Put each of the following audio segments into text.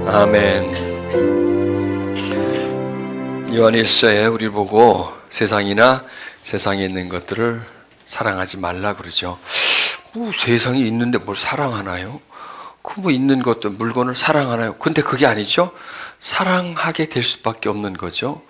아멘. 요한일서에 우리 보고 세상이나 세상에 있는 것들을 사랑하지 말라 그러죠. 세상에 있는데 뭘 사랑하나요? 그 있는 것들, 물건을 사랑하나요? 근데 그게 아니죠. 사랑하게 될 수밖에 없는 거죠.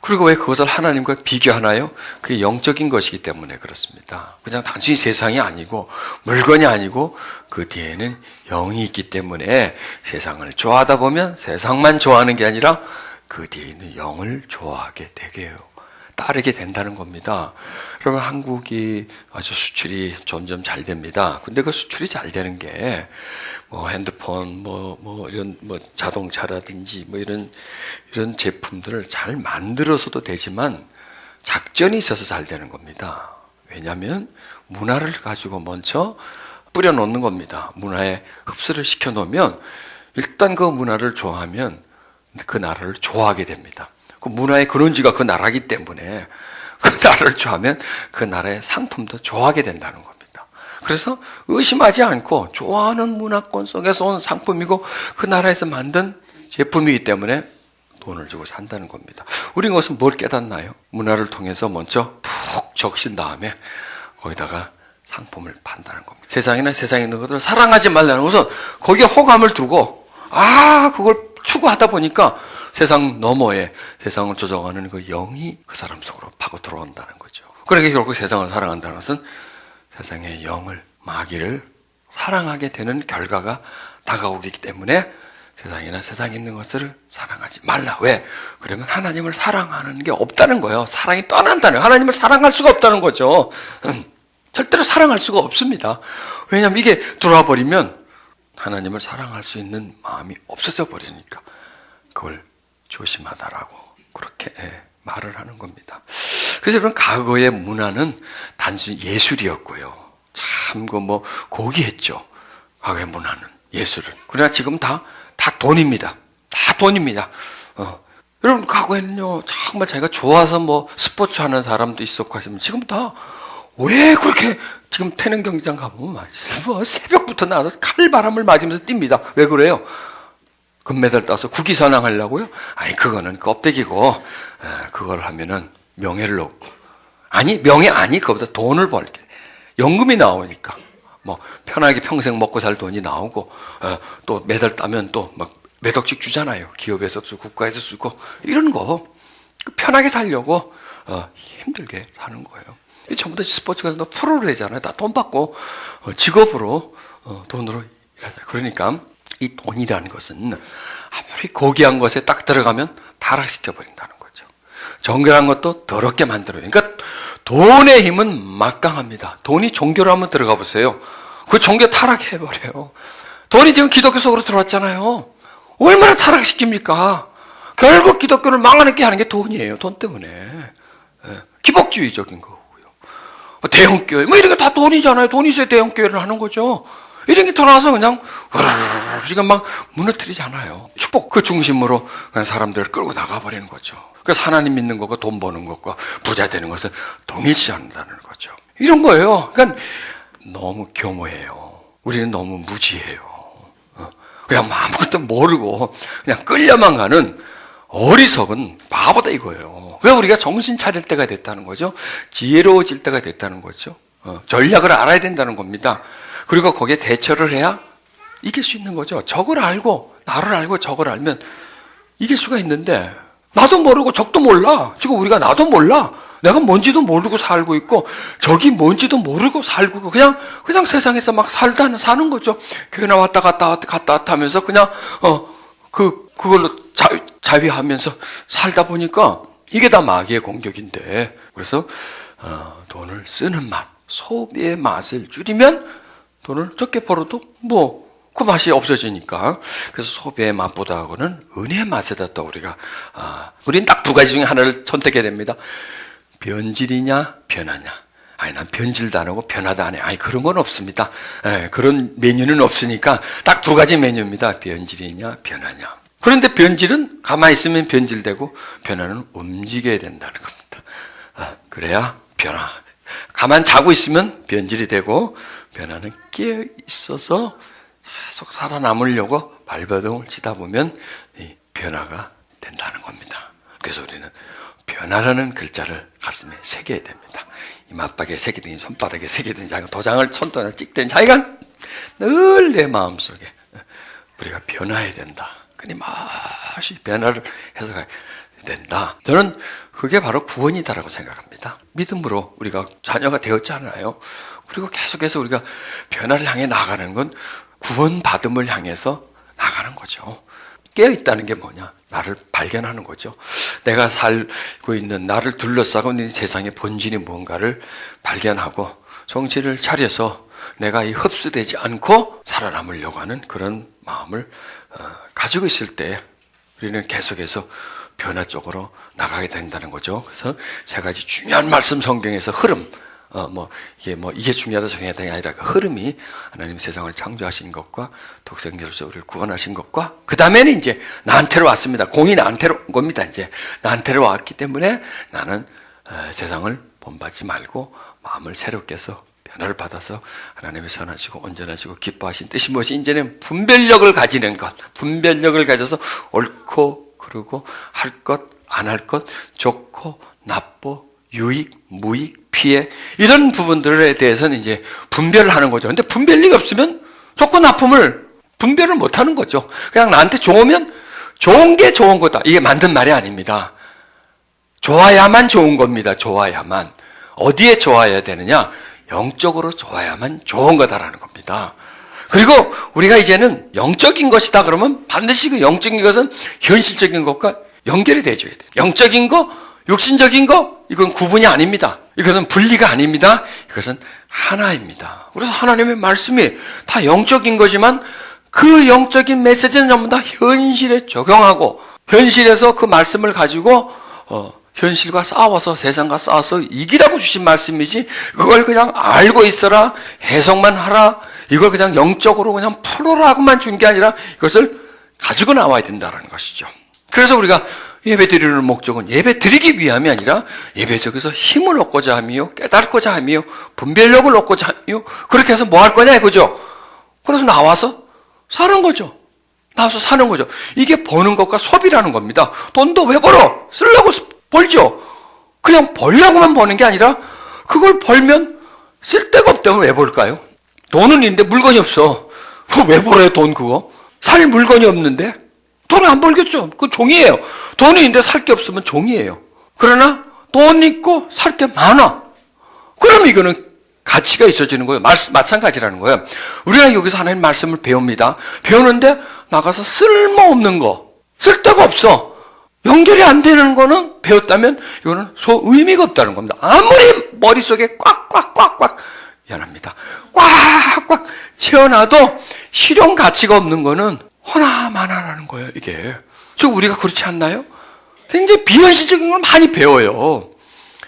그리고 왜 그것을 하나님과 비교하나요? 그게 영적인 것이기 때문에 그렇습니다. 그냥 단순히 세상이 아니고 물건이 아니고 그 뒤에는 영이 있기 때문에 세상을 좋아하다 보면 세상만 좋아하는 게 아니라 그 뒤에 있는 영을 좋아하게 되게 해요. 따르게 된다는 겁니다. 그러면 한국이 아주 수출이 점점 잘 됩니다. 근데 그 수출이 잘 되는 게 핸드폰, 이런 자동차라든지 이런 제품들을 잘 만들어서도 되지만 작전이 있어서 잘 되는 겁니다. 왜냐하면 문화를 가지고 먼저 뿌려놓는 겁니다. 문화에 흡수를 시켜놓으면 일단 그 문화를 좋아하면 그 나라를 좋아하게 됩니다. 그 문화의 근원지가 그 나라이기 때문에 그 나라를 좋아하면 그 나라의 상품도 좋아하게 된다는 겁니다. 그래서 의심하지 않고 좋아하는 문화권 속에서 온 상품이고 그 나라에서 만든 제품이기 때문에 돈을 주고 산다는 겁니다. 우리는 그것은 뭘 깨닫나요? 문화를 통해서 먼저 푹 적신 다음에 거기다가 상품을 판다는 겁니다. 세상이나 세상에 있는 것들을 사랑하지 말라는 것은 거기에 호감을 두고 그걸 추구하다 보니까 세상 너머에 세상을 조정하는 그 영이 그 사람 속으로 파고 들어온다는 거죠. 그러니까 결국 세상을 사랑한다는 것은 세상의 영을, 마귀를 사랑하게 되는 결과가 다가오기 때문에 세상이나 세상에 있는 것을 사랑하지 말라. 왜? 그러면 하나님을 사랑하는 게 없다는 거예요. 사랑이 떠난다는 거예요. 하나님을 사랑할 수가 없다는 거죠. 절대로 사랑할 수가 없습니다. 왜냐하면 이게 들어와 버리면 하나님을 사랑할 수 있는 마음이 없어져 버리니까 그걸 조심하다라고 그렇게 말을 하는 겁니다. 그래서 여러분, 과거의 문화는 단순히 예술이었고요. 참 고귀했죠. 과거의 문화는, 예술은. 그러나 지금 다 돈입니다. 다 돈입니다. 여러분, 과거에는요, 정말 자기가 좋아서 스포츠 하는 사람도 있었고 하시면 지금 다 왜 그렇게 지금 태릉 경기장 가보면 새벽부터 나와서 칼바람을 맞으면서 뜁니다. 왜 그래요? 금메달 따서 국위선양하려고요? 그거는 껍데기고, 그걸 하면은 명예를 얻고. 명예 아니, 그거보다 돈을 벌게. 연금이 나오니까. 편하게 평생 먹고 살 돈이 나오고, 또 메달 따면 또 몇 억씩 주잖아요. 기업에서 쓰고, 국가에서 쓰고, 이런 거. 편하게 살려고, 힘들게 사는 거예요. 전부 다 스포츠가 프로로 되잖아요. 다 돈 받고, 직업으로, 돈으로 일하자. 그러니까, 이 돈이라는 것은 아무리 고귀한 것에 딱 들어가면 타락시켜 버린다는 거죠. 정결한 것도 더럽게 만들어요. 그러니까 돈의 힘은 막강합니다. 돈이 종교로 한번 들어가 보세요. 그 종교 타락해 버려요. 돈이 지금 기독교 속으로 들어왔잖아요. 얼마나 타락시킵니까? 결국 기독교를 망하게 하는 게 돈이에요. 돈 때문에. 기복주의적인 거고요. 대형교회 이런 게 다 돈이잖아요. 돈이 있어야 대형교회를 하는 거죠. 이런 게 들어와서 그냥 지금 무너뜨리잖아요. 축복 그 중심으로 그냥 사람들을 끌고 나가버리는 거죠. 그래서 하나님 믿는 것과 돈 버는 것과 부자 되는 것은 동일시 한다는 거죠. 이런 거예요. 그러니까 너무 교모해요. 우리는 너무 무지해요. 그냥 아무것도 모르고 그냥 끌려만 가는 어리석은 바보다 이거예요. 그래서 우리가 정신 차릴 때가 됐다는 거죠. 지혜로워질 때가 됐다는 거죠. 전략을 알아야 된다는 겁니다. 그리고 거기에 대처를 해야 이길 수 있는 거죠. 적을 알고, 나를 알고 적을 알면 이길 수가 있는데, 나도 모르고 적도 몰라. 지금 우리가 나도 몰라. 내가 뭔지도 모르고 살고 있고, 적이 뭔지도 모르고 살고 있고, 그냥 세상에서 사는 거죠. 교회나 왔다 갔다 하면서 그냥, 그걸로 자위하면서 살다 보니까 이게 다 마귀의 공격인데, 그래서, 돈을 쓰는 맛, 소비의 맛을 줄이면 돈을 적게 벌어도 그 맛이 없어지니까. 그래서 소비의 맛보다는 은혜의 맛에다 또 우리는 딱 두 가지 중에 하나를 선택해야 됩니다. 변질이냐 변하냐. 난 변질도 안 하고 변화도 안 해. 그런 건 없습니다. 그런 메뉴는 없으니까 딱 두 가지 메뉴입니다. 변질이냐 변하냐. 그런데 변질은 가만히 있으면 변질되고 변화는 움직여야 된다는 겁니다. 그래야 변화. 가만 자고 있으면 변질이 되고 변화는 깨어 있어서 계속 살아남으려고 발버둥을 치다 보면 이 변화가 된다는 겁니다. 그래서 우리는 변화라는 글자를 가슴에 새겨야 됩니다. 이마박에 새기든지 손바닥에 새기든지 도장을 손등에 찍든지 하여간 늘 내 마음속에 우리가 변화해야 된다. 끊임없이 변화를 해서 가야 된다. 저는 그게 바로 구원이다라고 생각합니다. 믿음으로 우리가 자녀가 되었잖아요. 그리고 계속해서 우리가 변화를 향해 나가는 건 구원받음을 향해서 나가는 거죠. 깨어있다는 게 뭐냐? 나를 발견하는 거죠. 내가 살고 있는, 나를 둘러싸고 있는 세상의 본질이 뭔가를 발견하고 정신을 차려서 내가 이 흡수되지 않고 살아남으려고 하는 그런 마음을 가지고 있을 때 우리는 계속해서 변화 쪽으로 나가게 된다는 거죠. 그래서 세 가지 중요한 말씀 성경에서 흐름, 이게 중요하다 중요하다 게 아니라 그 흐름이 하나님 세상을 창조하신 것과 독생자로서 우리를 구원하신 것과 그 다음에는 이제 나한테로 왔습니다. 공이 나한테로 온 겁니다. 이제 나한테로 왔기 때문에 나는 세상을 본받지 말고 마음을 새롭게 해서 변화를 받아서 하나님의 선하시고 온전하시고 기뻐하신 뜻이 무엇이 이제는 분별력을 가지는 것, 분별력을 가져서 옳고 그르고 할 것, 안 할 것, 좋고 나쁘, 유익, 무익, 피해 이런 부분들에 대해서는 이제 분별을 하는 거죠. 근데 분별력이 없으면 좋고 나쁨을 분별을 못 하는 거죠. 그냥 나한테 좋으면 좋은 게 좋은 거다. 이게 만든 말이 아닙니다. 좋아야만 좋은 겁니다. 좋아야만. 어디에 좋아야 되느냐? 영적으로 좋아야만 좋은 거다라는 겁니다. 그리고 우리가 이제는 영적인 것이다 그러면 반드시 그 영적인 것은 현실적인 것과 연결이 돼줘야 돼요. 영적인 거, 육신적인 거, 이건 구분이 아닙니다. 이것은 분리가 아닙니다. 이것은 하나입니다. 그래서 하나님의 말씀이 다 영적인 거지만 그 영적인 메시지는 전부 다 현실에 적용하고 현실에서 그 말씀을 가지고 현실과 싸워서 세상과 싸워서 이기라고 주신 말씀이지 그걸 그냥 알고 있어라, 해석만 하라, 이걸 그냥 영적으로 그냥 풀어라고만 준 게 아니라 이것을 가지고 나와야 된다는 것이죠. 그래서 우리가 예배 드리는 목적은 예배 드리기 위함이 아니라 예배 속에서 힘을 얻고자 하며 깨닫고자 하며 분별력을 얻고자 하며 그렇게 해서 뭐 할 거냐 이거죠. 그래서 나와서 사는 거죠. 나와서 사는 거죠. 이게 버는 것과 소비라는 겁니다. 돈도 왜 벌어? 쓰려고 벌죠. 그냥 벌려고만 버는 게 아니라 그걸 벌면 쓸데가 없다면 왜 벌까요? 돈은 있는데 물건이 없어. 그거 왜 벌어요, 돈 그거? 살 물건이 없는데? 돈을 안 벌겠죠. 그 종이에요. 돈이 있는데 살 게 없으면 종이에요. 그러나 돈 있고 살 게 많아. 그럼 이거는 가치가 있어지는 거예요. 마찬가지라는 거예요. 우리가 여기서 하나님 말씀을 배웁니다. 배우는데 나가서 쓸모없는 거, 쓸데가 없어. 연결이 안 되는 거는 배웠다면 이거는 의미가 없다는 겁니다. 아무리 머릿속에 꽉꽉꽉꽉 미안합니다. 꽉꽉 채워놔도 실용 가치가 없는 거는 허나마나라는 거예요, 이게. 즉, 우리가 그렇지 않나요? 굉장히 비현실적인 걸 많이 배워요.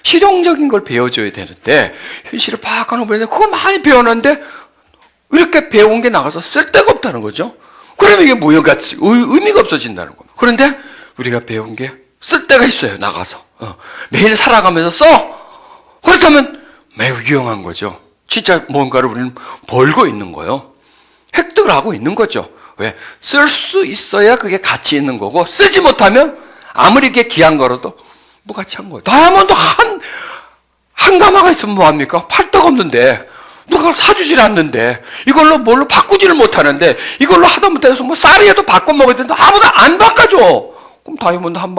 실용적인 걸 배워줘야 되는데, 현실을 파악하는 분인데, 그거 많이 배웠는데, 이렇게 배운 게 나가서 쓸데가 없다는 거죠. 그러면 이게 무용가치, 의미가 없어진다는 거예요. 그런데, 우리가 배운 게 쓸데가 있어요, 나가서. 매일 살아가면서 써! 그렇다면 매우 유용한 거죠. 진짜 뭔가를 우리는 벌고 있는 거예요. 획득을 하고 있는 거죠. 왜? 쓸 수 있어야 그게 가치 있는 거고, 쓰지 못하면 아무리 이게 귀한 거라도 무가치한 거예요. 다이아몬드 한 가마가 있으면 뭐합니까? 팔 데가 없는데, 누가 사주질 않는데, 이걸로 뭘로 바꾸지를 못하는데, 이걸로 하다 못해서 뭐 쌀이라도 바꿔 먹어야 되는데, 아무도 안 바꿔줘! 그럼 다이아몬드 한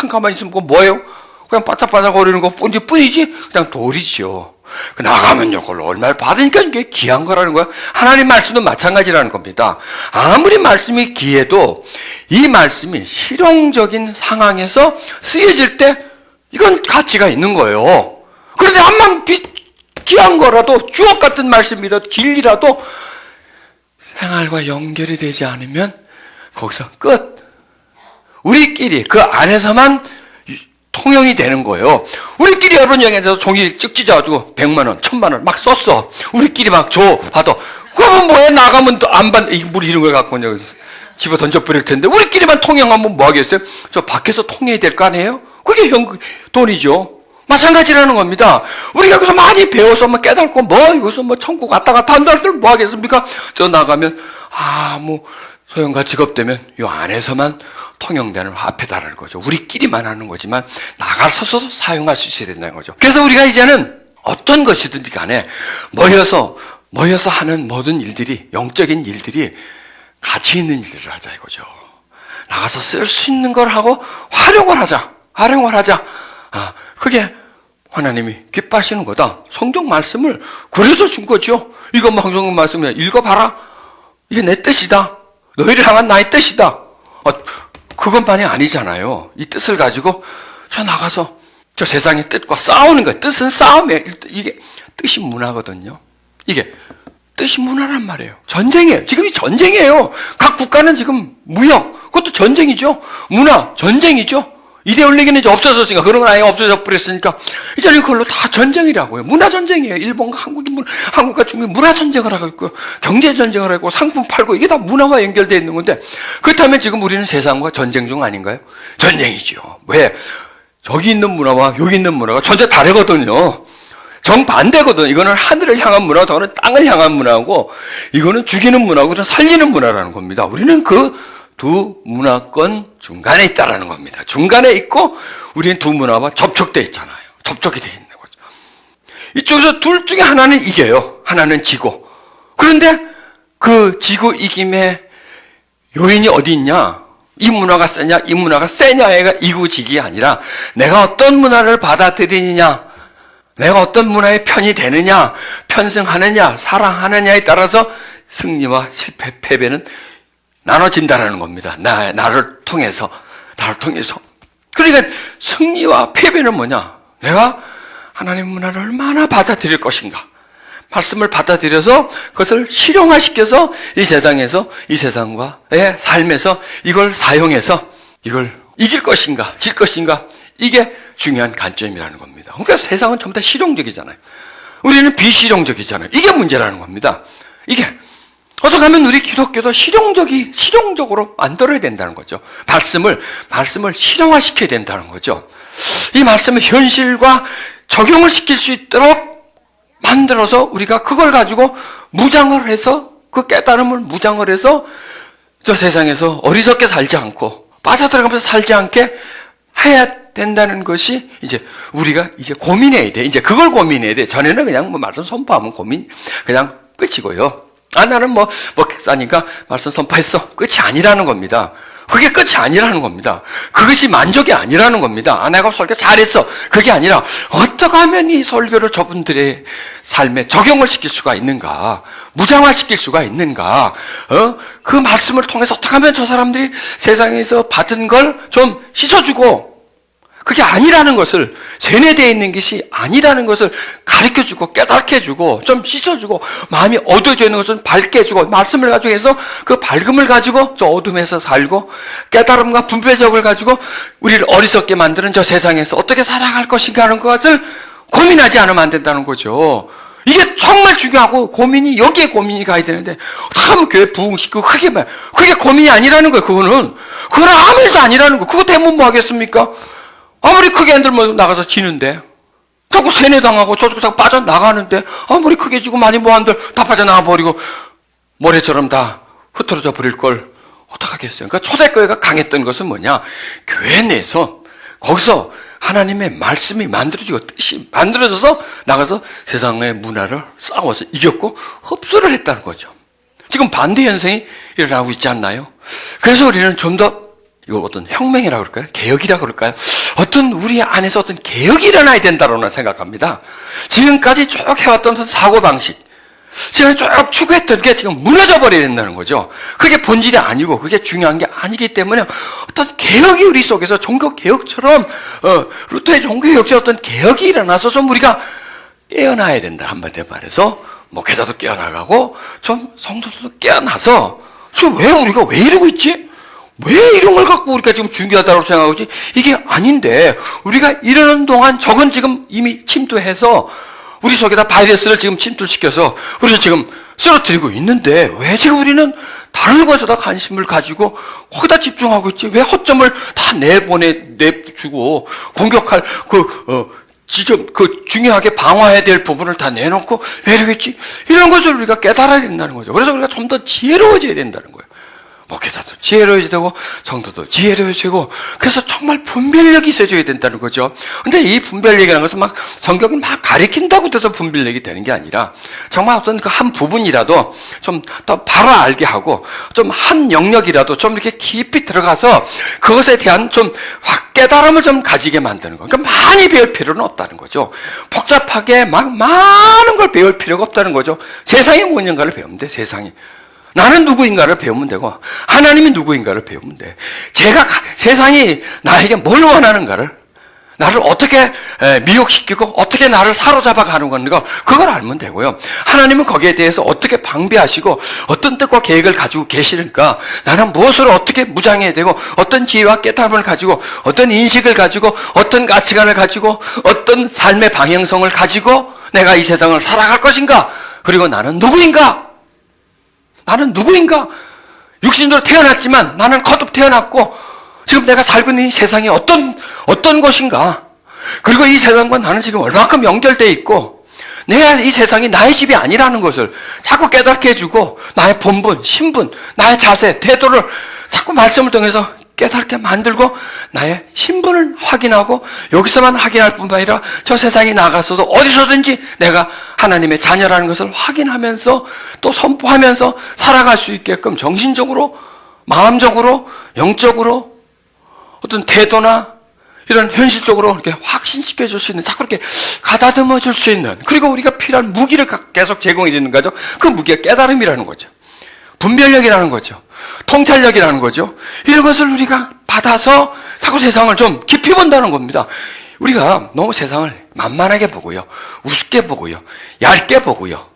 가만 있으면 그거 뭐예요? 그냥 바짝바짝 거리는 것 뿐이지? 그냥 돌이지요. 나가면요, 그걸로 얼마를 받으니까 이게 귀한 거라는 거야. 하나님 말씀도 마찬가지라는 겁니다. 아무리 말씀이 귀해도 이 말씀이 실용적인 상황에서 쓰여질 때 이건 가치가 있는 거예요. 그런데 암만 귀한 거라도 주옥 같은 말씀이라도 진리라도 생활과 연결이 되지 않으면 거기서 끝. 우리끼리 그 안에서만 통용이 되는 거예요. 우리끼리 여러분 여행에서 종이 찍 찢어가지고 100만 원, 1000만 원 막 썼어. 우리끼리 막 줘, 받아. 그러면 뭐해? 나가면 또 안 받, 물 이런 걸 갖고 집어 던져버릴 텐데 우리끼리만 통용하면 뭐 하겠어요? 저 밖에서 통용이 될 거 아니에요? 그게 돈이죠. 마찬가지라는 겁니다. 우리가 여기서 많이 배워서 뭐 깨닫고 이것은 천국 갔다 갔다 한다들 뭐 하겠습니까? 저 나가면 소형과 직업되면 요 안에서만 통용되는 화폐다라는 거죠. 우리끼리만 하는 거지만 나가서도 사용할 수 있어야 된다는 거죠. 그래서 우리가 이제는 어떤 것이든지 간에 모여서 하는 모든 일들이, 영적인 일들이 가치 있는 일들을 하자 이거죠. 나가서 쓸 수 있는 걸 하고 활용을 하자. 그게 하나님이 기뻐하시는 거다. 성경 말씀을 그래서 준 거죠. 이거 성경 말씀을 읽어봐라. 이게 내 뜻이다. 너희를 향한 나의 뜻이다. 그것만이 아니잖아요. 이 뜻을 가지고 저 나가서 저 세상의 뜻과 싸우는 거예요. 뜻은 싸움이에요. 이게 뜻이 문화거든요. 이게 뜻이 문화란 말이에요. 전쟁이에요. 지금이 전쟁이에요. 각 국가는 지금 무역, 그것도 전쟁이죠. 문화, 전쟁이죠. 이데올로기는 이제 없어졌으니까, 그런 건 아예 없어져 버렸으니까, 이제는 그걸로 다 전쟁이라고요. 문화 전쟁이에요. 일본과 한국과 중국이 문화 전쟁을 하고 있고, 경제 전쟁을 하고, 상품 팔고, 이게 다 문화와 연결되어 있는 건데, 그렇다면 지금 우리는 세상과 전쟁 중 아닌가요? 전쟁이죠. 왜? 저기 있는 문화와 여기 있는 문화가 전혀 다르거든요. 정반대거든. 이거는 하늘을 향한 문화고, 저거는 땅을 향한 문화고, 이거는 죽이는 문화고, 이건 살리는 문화라는 겁니다. 우리는 그 두 문화권 중간에 있다라는 겁니다. 중간에 있고 우리는 두 문화와 접촉되어 있잖아요. 접촉이 되어 있는 거죠. 이쪽에서 둘 중에 하나는 이겨요. 하나는 지고. 그런데 그 지고 이김의 요인이 어디 있냐? 이 문화가 세냐, 이 문화가 세냐가 이구직이 아니라 내가 어떤 문화를 받아들이느냐, 내가 어떤 문화의 편이 되느냐, 편승하느냐, 사랑하느냐에 따라서 승리와 실패, 패배는 나눠진다라는 겁니다. 나를 통해서. 그러니까 승리와 패배는 뭐냐? 내가 하나님 문화를 얼마나 받아들일 것인가? 말씀을 받아들여서 그것을 실용화시켜서 이 세상에서, 이 세상과의 삶에서 이걸 사용해서 이걸 이길 것인가, 질 것인가? 이게 중요한 관점이라는 겁니다. 그러니까 세상은 전부 다 실용적이잖아요. 우리는 비실용적이잖아요. 이게 문제라는 겁니다. 이게. 어떻게 하면 우리 기독교도 실용적으로 만들어야 된다는 거죠. 말씀을 실용화시켜야 된다는 거죠. 이 말씀을 현실과 적용을 시킬 수 있도록 만들어서 우리가 그걸 가지고 무장을 해서, 그 깨달음을 무장을 해서 저 세상에서 어리석게 살지 않고 빠져들어가면서 살지 않게 해야 된다는 것이 이제 우리가 이제 고민해야 돼. 이제 그걸 고민해야 돼. 전에는 그냥 말씀 선포하면 그냥 끝이고요. 나는 목사니까 말씀 선포했어. 끝이 아니라는 겁니다. 그게 끝이 아니라는 겁니다. 그것이 만족이 아니라는 겁니다. 내가 설교 잘했어. 그게 아니라 어떻게 하면 이 설교를 저분들의 삶에 적용을 시킬 수가 있는가, 무장화시킬 수가 있는가, 그 말씀을 통해서 어떻게 하면 저 사람들이 세상에서 받은 걸 좀 씻어주고, 그게 아니라는 것을, 세뇌되어 있는 것이 아니라는 것을 가르쳐주고 깨닫게 해주고 좀 씻어주고 마음이 어두워져 있는 것은 밝게 해주고 말씀을 가지고 해서 그 밝음을 가지고 저 어둠에서 살고 깨달음과 분별력을 가지고 우리를 어리석게 만드는 저 세상에서 어떻게 살아갈 것인가 하는 것을 고민하지 않으면 안 된다는 거죠. 이게 정말 중요하고 여기에 고민이 가야 되는데 참 교회 부흥시키고 크게 말 그게 고민이 아니라는 거예요. 그거는 아무 일도 아니라는 거예요. 그거 되면 뭐 하겠습니까? 아무리 크게 흔들면 나가서 지는데, 자꾸 세뇌당하고 저쪽으로 자꾸 빠져나가는데, 아무리 크게 지고 많이 모한들 다 빠져나가 버리고, 모래처럼 다 흩어져 버릴 걸 어떡하겠어요? 그러니까 초대교회가 강했던 것은 뭐냐? 교회 내에서, 거기서 하나님의 말씀이 만들어지고 뜻이 만들어져서 나가서 세상의 문화를 싸워서 이겼고 흡수를 했다는 거죠. 지금 반대 현상이 일어나고 있지 않나요? 그래서 우리는 좀 더 이걸 어떤 혁명이라고 그럴까요? 개혁이라고 그럴까요? 어떤 우리 안에서 어떤 개혁이 일어나야 된다고 생각합니다. 지금까지 쭉 해왔던 사고방식, 지금 쭉 추구했던 게 지금 무너져 버려야 된다는 거죠. 그게 본질이 아니고 그게 중요한 게 아니기 때문에 어떤 개혁이 우리 속에서 종교개혁처럼 루터의 종교개혁처럼 어떤 개혁이 일어나서 좀 우리가 깨어나야 된다. 한마디로 말해서 목회자도 깨어나가고 좀 성도들도 깨어나서 지금 우리가 왜 이러고 있지? 왜 이런 걸 갖고 우리가 지금 중요하다고 생각하지? 이게 아닌데 우리가 이러는 동안 적은 지금 이미 침투해서 우리 속에다 바이러스를 지금 침투시켜서 우리가 지금 쓰러뜨리고 있는데 왜 지금 우리는 다른 것에다 관심을 가지고 거기다 집중하고 있지? 왜 허점을 다 내주고 공격할 지금 그 중요하게 방어해야 될 부분을 다 내놓고 왜 이러겠지? 이런 것을 우리가 깨달아야 된다는 거죠. 그래서 우리가 좀 더 지혜로워져야 된다는 거예요. 목회자도 지혜로워져야 되고 성도도 지혜로워지고 그래서 정말 분별력이 있어져야 된다는 거죠. 근데 이 분별력이라는 것은 막 성경을 막 가리킨다고 해서 분별력이 되는 게 아니라 정말 어떤 그 한 부분이라도 좀 더 바로 알게 하고 좀 한 영역이라도 좀 이렇게 깊이 들어가서 그것에 대한 좀 확 깨달음을 좀 가지게 만드는 거. 그러니까 많이 배울 필요는 없다는 거죠. 복잡하게 막 많은 걸 배울 필요가 없다는 거죠. 세상이 무엇인가를 배우면 돼, 세상이. 나는 누구인가를 배우면 되고 하나님이 누구인가를 배우면 돼. 세상이 나에게 뭘 원하는가를, 나를 어떻게 미혹시키고 어떻게 나를 사로잡아 가는 건가, 그걸 알면 되고요. 하나님은 거기에 대해서 어떻게 방비하시고 어떤 뜻과 계획을 가지고 계시는가, 나는 무엇으로 어떻게 무장해야 되고 어떤 지혜와 깨달음을 가지고 어떤 인식을 가지고 어떤 가치관을 가지고 어떤 삶의 방향성을 가지고 내가 이 세상을 살아갈 것인가, 그리고 나는 누구인가. 나는 누구인가? 육신으로 태어났지만 나는 거듭 태어났고 지금 내가 살고 있는 이 세상이 어떤 것인가? 그리고 이 세상과 나는 지금 얼마큼 연결되어 있고 내가 이 세상이 나의 집이 아니라는 것을 자꾸 깨닫게 해주고 나의 본분, 신분, 나의 자세, 태도를 자꾸 말씀을 통해서 깨닫게 만들고 나의 신분을 확인하고 여기서만 확인할 뿐만 아니라 저 세상에 나가서도 어디서든지 내가 하나님의 자녀라는 것을 확인하면서 또 선포하면서 살아갈 수 있게끔 정신적으로, 마음적으로, 영적으로 어떤 태도나 이런 현실적으로 이렇게 확신시켜 줄 수 있는, 자꾸 이렇게 가다듬어 줄 수 있는, 그리고 우리가 필요한 무기를 계속 제공해 주는 거죠. 그 무기가 깨달음이라는 거죠. 분별력이라는 거죠. 통찰력이라는 거죠. 이런 것을 우리가 받아서 자꾸 세상을 좀 깊이 본다는 겁니다. 우리가 너무 세상을 만만하게 보고요, 우습게 보고요, 얇게 보고요,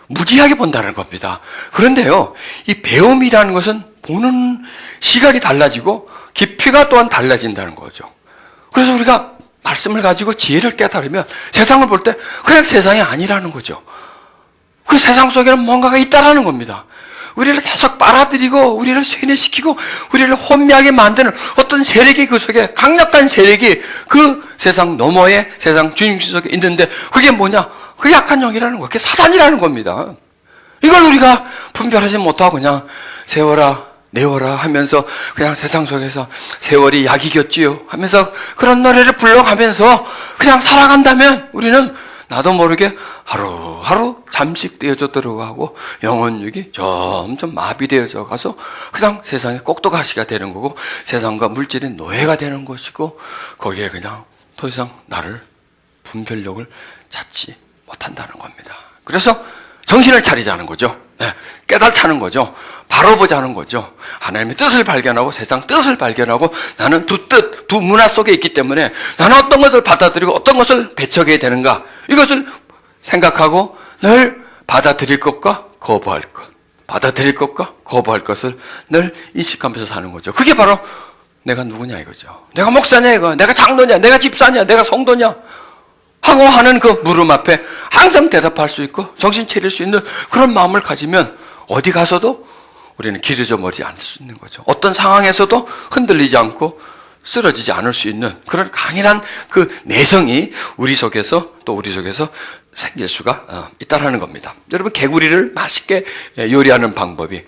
무지하게 본다는 겁니다. 그런데요, 이 배움이라는 것은 보는 시각이 달라지고 깊이가 또한 달라진다는 거죠. 그래서 우리가 말씀을 가지고 지혜를 깨달으면 세상을 볼 때 그냥 세상이 아니라는 거죠. 그 세상 속에는 뭔가가 있다라는 겁니다. 우리를 계속 빨아들이고 우리를 세뇌시키고 우리를 혼미하게 만드는 어떤 세력이, 그 속에 강력한 세력이 그 세상 너머에, 세상 중심 속에 있는데 그게 뭐냐? 그게 악한 영이라는 거예요. 그게 사단이라는 겁니다. 이걸 우리가 분별하지 못하고 그냥 세워라 내워라 하면서 그냥 세상 속에서 세월이 약이겼지요 하면서 그런 노래를 불러가면서 그냥 살아간다면 우리는 나도 모르게 하루하루 잠식되어져 들어가고 영혼육이 점점 마비되어져 가서 그냥 세상에 꼭두가시가 되는 거고 세상과 물질의 노예가 되는 것이고 거기에 그냥 더 이상 나를 분별력을 찾지 못한다는 겁니다. 그래서 정신을 차리자는 거죠. 깨달자는 거죠. 바로 보자는 거죠. 하나님의 뜻을 발견하고 세상 뜻을 발견하고 나는 두 뜻, 두 문화 속에 있기 때문에 나는 어떤 것을 받아들이고 어떤 것을 배척해야 되는가, 이것을 생각하고 늘 받아들일 것과 거부할 것, 받아들일 것과 거부할 것을 늘 인식하면서 사는 거죠. 그게 바로 내가 누구냐 이거죠. 내가 목사냐 이거, 내가 장로냐, 내가 집사냐, 내가 성도냐 하고 하는 그 물음 앞에 항상 대답할 수 있고 정신 차릴 수 있는 그런 마음을 가지면 어디 가서도 우리는 길어져 버리지 않을 수 있는 거죠. 어떤 상황에서도 흔들리지 않고 쓰러지지 않을 수 있는 그런 강인한 그 내성이 우리 속에서 생길 수가 있다는 겁니다. 여러분, 개구리를 맛있게 요리하는 방법이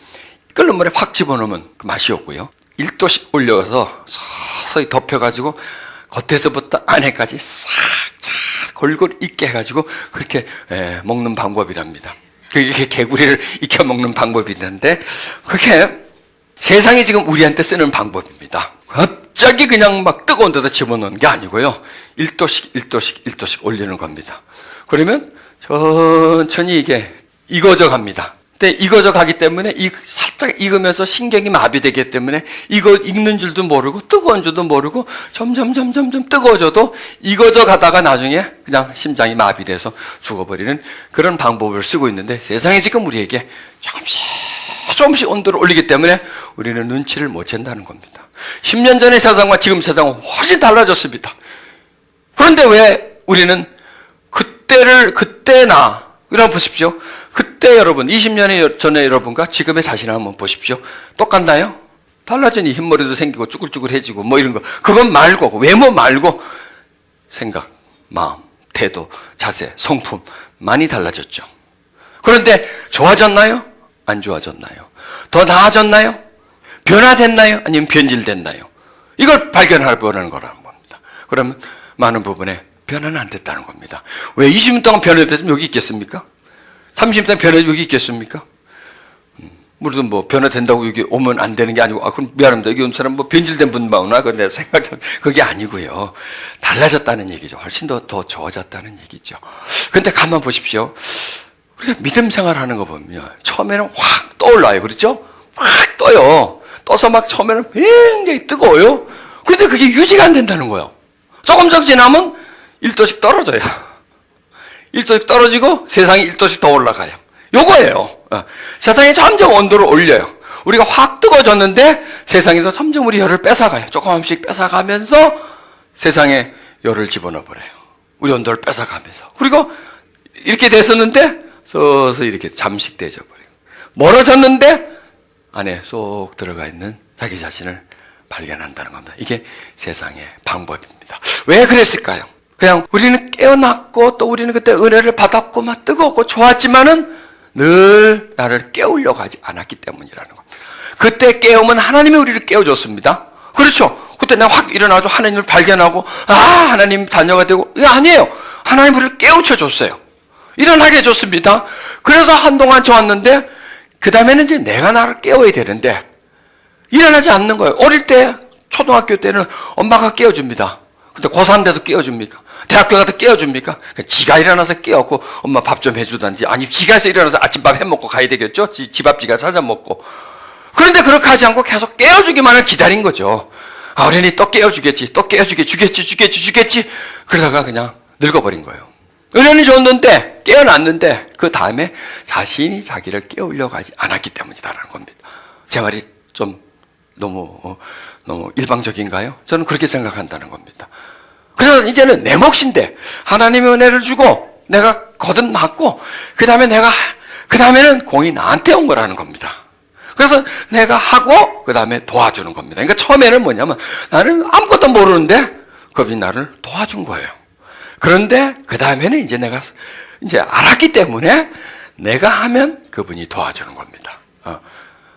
끓는 물에 확 집어넣으면 그 맛이 없고요, 1도씩 올려서 서서히 덮여가지고 겉에서부터 안에까지 싹 골고루 익게 해가지고 그렇게 먹는 방법이랍니다. 그게 개구리를 익혀 먹는 방법이 있는데 그게 세상이 지금 우리한테 쓰는 방법입니다. 갑자기 그냥 막 뜨거운 데다 집어넣는 게 아니고요, 1도씩 올리는 겁니다. 그러면 천천히 이게 익어져 갑니다. 근데 익어져 가기 때문에 살짝 익으면서 신경이 마비되기 때문에 익는 줄도 모르고 뜨거운 줄도 모르고 점점 뜨거워져도 익어져 가다가 나중에 그냥 심장이 마비돼서 죽어버리는 그런 방법을 쓰고 있는데, 세상에 지금 우리에게 조금씩 온도를 올리기 때문에 우리는 눈치를 못 챈다는 겁니다. 10년 전의 세상과 지금 세상은 훨씬 달라졌습니다. 그런데 왜 우리는 그때나 여러분 보십시오. 그때 여러분, 20년 전에 여러분과 지금의 자신을 한번 보십시오. 똑같나요? 달라지니 흰머리도 생기고 쭈글쭈글해지고 뭐 이런 거. 그건 말고, 외모 말고 생각, 마음, 태도, 자세, 성품 많이 달라졌죠. 그런데 좋아졌나요? 안 좋아졌나요? 더 나아졌나요? 변화됐나요? 아니면 변질됐나요? 이걸 발견하는 거라는 겁니다. 그러면 많은 부분에 변화는 안 됐다는 겁니다. 왜 20년 동안 변화됐으면 여기 있겠습니까? 30년 동안 변화됐으면 여기 있겠습니까? 우리도 뭐 변화된다고 여기 오면 안 되는 게 아니고, 그럼 미안합니다. 여기 온 사람 뭐 변질된 분만 오나? 근데 생각은 그게 아니고요. 달라졌다는 얘기죠. 훨씬 더 좋아졌다는 얘기죠. 근데 가만 보십시오. 우리가 믿음 생활하는 거 보면 처음에는 확 떠올라요. 그렇죠? 확 떠요. 떠서 막 처음에는 굉장히 뜨거워요. 근데 그게 유지가 안 된다는 거예요. 조금씩 지나면 1도씩 떨어져요. 1도씩 떨어지고 세상이 1도씩 더 올라가요. 요거예요. 세상이 점점 온도를 올려요. 우리가 확 뜨거워졌는데 세상에서 점점 우리 열을 뺏어가요. 조금씩 뺏어가면서 세상에 열을 집어넣어 버려요. 우리 온도를 뺏어가면서. 그리고 이렇게 됐었는데 서서 이렇게 잠식되져 버려요. 멀어졌는데 안에 쏙 들어가 있는 자기 자신을 발견한다는 겁니다. 이게 세상의 방법입니다. 왜 그랬을까요? 그냥 우리는 깨어났고 또 우리는 그때 은혜를 받았고 막 뜨겁고 좋았지만은 늘 나를 깨우려고 하지 않았기 때문이라는 겁니다. 그때 깨우면 하나님이 우리를 깨워줬습니다. 그렇죠? 그때 내가 확 일어나서 하나님을 발견하고 하나님 자녀가 되고 이게 아니에요. 하나님 우리를 깨우쳐줬어요. 일어나게 해줬습니다. 그래서 한동안 좋았는데 그 다음에는 이제 내가 나를 깨워야 되는데 일어나지 않는 거예요. 어릴 때 초등학교 때는 엄마가 깨워줍니다. 근데 고3 때도 깨워줍니까? 대학교 가도 깨워줍니까? 지가 일어나서 깨웠고 엄마 밥 좀 해주든지 아니 지가 해서 일어나서 아침밥 해먹고 가야 되겠죠? 집 앞 지가 찾아 먹고. 그런데 그렇게 하지 않고 계속 깨워주기만을 기다린 거죠. 어린이 또 깨워주겠지, 또 주겠지. 그러다가 그냥 늙어버린 거예요. 은혜는 줬는데 깨어났는데 그 다음에 자신이 자기를 깨우려고 하지 않았기 때문이다라는 겁니다. 제 말이 좀 너무 일방적인가요? 저는 그렇게 생각한다는 겁니다. 그래서 이제는 내 몫인데 하나님의 은혜를 주고 내가 거듭났고 그 다음에는 공이 나한테 온 거라는 겁니다. 그래서 내가 하고 그 다음에 도와주는 겁니다. 그러니까 처음에는 뭐냐면 나는 아무것도 모르는데 그분이 나를 도와준 거예요. 그런데 그 다음에는 이제 내가 알았기 때문에 내가 하면 그분이 도와주는 겁니다.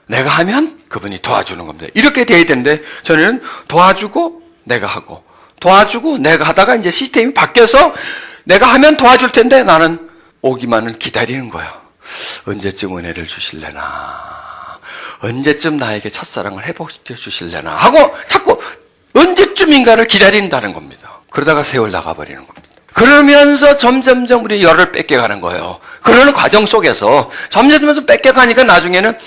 내가 하면 그분이 도와주는 겁니다. 이렇게 돼야 되는데 저는 도와주고 내가 하고 도와주고 내가 하다가 이제 시스템이 바뀌어서 내가 하면 도와줄 텐데 나는 오기만을 기다리는 거예요. 언제쯤 은혜를 주실래나, 언제쯤 나에게 첫사랑을 회복시켜 주실래나 하고 자꾸 언제쯤인가를 기다린다는 겁니다. 그러다가 세월 나가버리는 겁니다. 그러면서 점점점 우리 열을 뺏겨가는 거예요. 그러는 과정 속에서 점점 뺏겨가니까 나중에는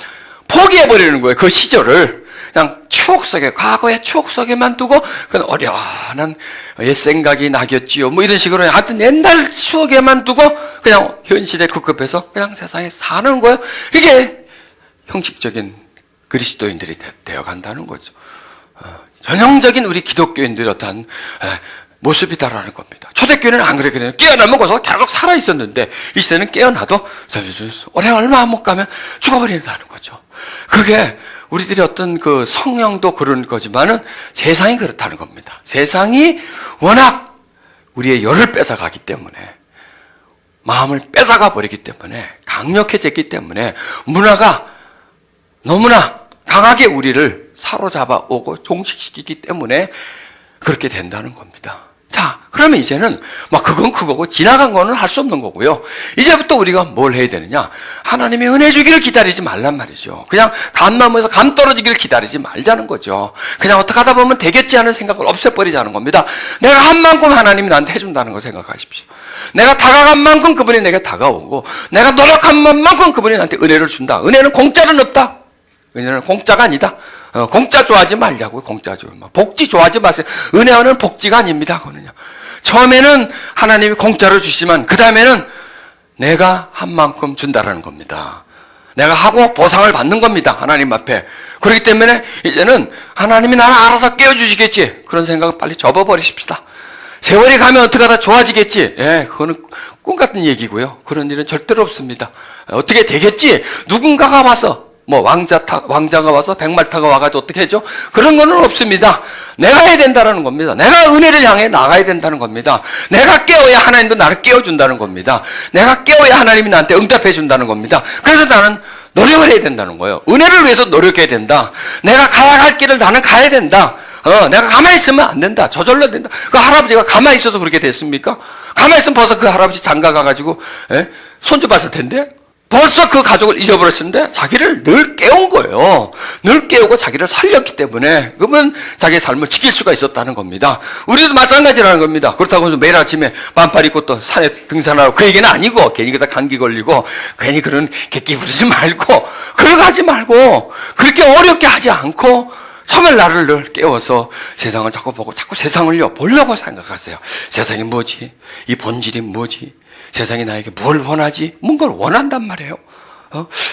포기해버리는 거예요. 그 시절을 그냥 추억 속에, 과거의 추억 속에만 두고 그건 어려운 옛 생각이 나겠지요. 뭐 이런 식으로 하여튼 옛날 추억에만 두고 그냥 현실에 급급해서 그냥 세상에 사는 거예요. 이게 형식적인 그리스도인들이 되어간다는 거죠. 전형적인 우리 기독교인들의 어떤 모습이다라는 겁니다. 초대교회는 안 그랬거든요. 깨어나면 거기서 계속 살아있었는데 이 시대는 깨어나도 오래 얼마 못 가면 죽어버린다는 거죠. 그게 우리들의 어떤 그 성향도 그런 거지만은 세상이 그렇다는 겁니다. 세상이 워낙 우리의 열을 뺏어가기 때문에 마음을 뺏어가 버리기 때문에 강력해졌기 때문에 문화가 너무나 강하게 우리를 사로잡아 오고 종식시키기 때문에 그렇게 된다는 겁니다. 자, 그러면 이제는 그건 그거고 지나간 거는 할 수 없는 거고요. 이제부터 우리가 뭘 해야 되느냐? 하나님의 은혜 주기를 기다리지 말란 말이죠. 그냥 감나무에서 감 떨어지기를 기다리지 말자는 거죠. 그냥 어떻게 하다 보면 되겠지 하는 생각을 없애버리자는 겁니다. 내가 한 만큼 하나님이 나한테 해준다는 걸 생각하십시오. 내가 다가간 만큼 그분이 내게 다가오고 내가 노력한 만큼 그분이 나한테 은혜를 준다. 은혜는 공짜는 없다. 은혜는 공짜가 아니다. 공짜 좋아하지 말자고요. 공짜 좋아하지 마. 복지 좋아하지 마세요. 은혜는 복지가 아닙니다. 그거는요. 처음에는 하나님이 공짜로 주시면 그 다음에는 내가 한 만큼 준다라는 겁니다. 내가 하고 보상을 받는 겁니다. 하나님 앞에. 그렇기 때문에 이제는 하나님이 나를 알아서 깨워주시겠지. 그런 생각을 빨리 접어버리십시다. 세월이 가면 어떻게 하다 좋아지겠지. 그거는 꿈 같은 얘기고요. 그런 일은 절대로 없습니다. 어떻게 되겠지. 누군가가 와서 왕자가 와서 백말타가 와가지고 어떻게 해줘? 그런 거는 없습니다. 내가 해야 된다는 겁니다. 내가 은혜를 향해 나가야 된다는 겁니다. 내가 깨어야 하나님도 나를 깨워준다는 겁니다. 내가 깨어야 하나님이 나한테 응답해 준다는 겁니다. 그래서 나는 노력을 해야 된다는 거예요. 은혜를 위해서 노력해야 된다. 내가 가야 할 길을 나는 가야 된다. 내가 가만히 있으면 안 된다. 저절로 된다. 그 할아버지가 가만히 있어서 그렇게 됐습니까? 가만히 있으면 벌써 그 할아버지 장가 가가지고 손주 봤을 텐데 벌써 그 가족을 잊어버렸는데 자기를 늘 깨운 거예요. 늘 깨우고 자기를 살렸기 때문에 그러면 자기의 삶을 지킬 수가 있었다는 겁니다. 우리도 마찬가지라는 겁니다. 그렇다고 해서 매일 아침에 반팔 입고 또 산에 등산하고 그 얘기는 아니고 괜히 그러다 감기 걸리고 괜히 그런 객기 부르지 말고 그러고 하지 말고 그렇게 어렵게 하지 않고 정말 나를 늘 깨워서 세상을 자꾸 보고 자꾸 세상을요 보려고 생각하세요. 세상이 뭐지? 이 본질이 뭐지? 세상이 나에게 뭘 원하지? 뭔가를 원한단 말이에요.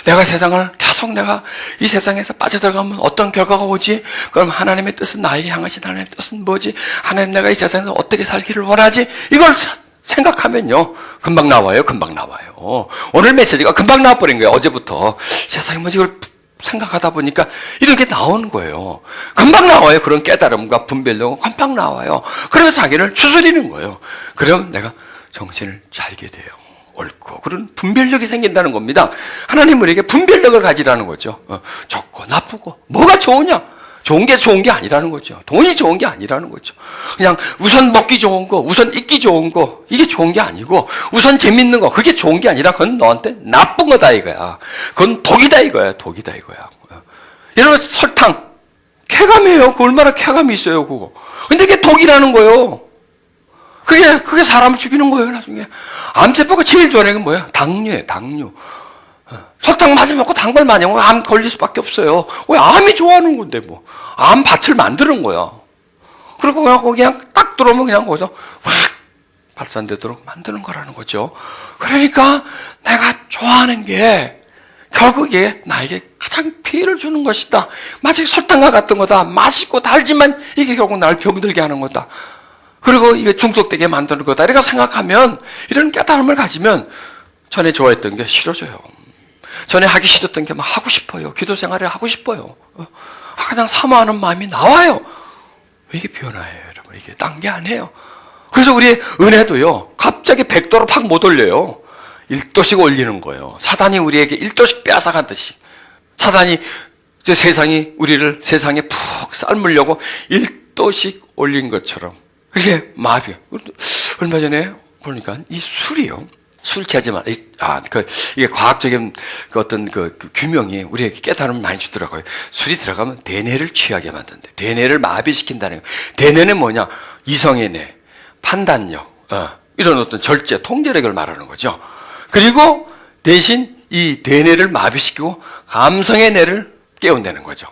내가 세상을 계속 내가 이 세상에서 빠져들어가면 어떤 결과가 오지? 그럼 하나님의 뜻은 나에게 향하신 하나님의 뜻은 뭐지? 하나님 내가 이 세상에서 어떻게 살기를 원하지? 이걸 생각하면요 금방 나와요. 금방 나와요. 오늘 메시지가 금방 나와버린 거예요. 어제부터 세상이 뭐지? 이걸 생각하다 보니까 이렇게 나오는 거예요. 금방 나와요. 그런 깨달음과 분별력은 금방 나와요. 그러면서 자기를 추스리는 거예요. 그럼 내가 정신을 차리게 돼요. 옳고 그런 분별력이 생긴다는 겁니다. 하나님 우리에게 분별력을 가지라는 거죠. 좋고 나쁘고 뭐가 좋으냐? 좋은 게 아니라는 거죠. 돈이 좋은 게 아니라는 거죠. 그냥 우선 먹기 좋은 거, 우선 입기 좋은 거 이게 좋은 게 아니고 우선 재밌는 거 그게 좋은 게 아니라 그건 너한테 나쁜 거다 이거야. 그건 독이다 이거야. 독이다 이거야. 여러분 설탕 쾌감이에요. 그 얼마나 쾌감이 있어요 그거. 근데 그게 독이라는 거예요. 그게 사람을 죽이는 거예요, 나중에. 암세포가 제일 좋아하는 게 뭐예요? 당뇨예요, 당뇨. 설탕 많이 먹고 단 걸 많이 먹으면 암 걸릴 수밖에 없어요. 왜 암이 좋아하는 건데, 뭐. 암밭을 만드는 거야. 그리고 그냥 딱 들어오면 그냥 거기서 확 발산되도록 만드는 거라는 거죠. 그러니까 내가 좋아하는 게 결국에 나에게 가장 피해를 주는 것이다. 마치 설탕과 같은 거다. 맛있고 달지만 이게 결국 나를 병들게 하는 거다. 그리고 이게 중독되게 만드는 거다. 이렇게 생각하면 이런 깨달음을 가지면 전에 좋아했던 게 싫어져요. 전에 하기 싫었던 게 막 하고 싶어요. 기도 생활을 하고 싶어요. 그냥 사모하는 마음이 나와요. 왜 이게 변화예요, 여러분? 이게 딴 게 아니에요. 그래서 우리의 은혜도요, 갑자기 100도로 팍 못 올려요. 1도씩 올리는 거예요. 사단이 우리에게 1도씩 빼앗아간듯이. 사단이 세상이 우리를 세상에 푹 삶으려고 1도씩 올린 것처럼. 이게 마비요. 얼마 전에 보니까 이 술이요. 술 취하지 마. 이게 과학적인 어떤 그 규명이 우리에게 깨달음을 많이 주더라고요. 술이 들어가면 대뇌를 취하게 만든대. 대뇌를 마비시킨다는 거예요. 대뇌는 뭐냐? 이성의 뇌, 판단력, 이런 어떤 절제, 통제력을 말하는 거죠. 그리고 대신 이 대뇌를 마비시키고 감성의 뇌를 깨운다는 거죠.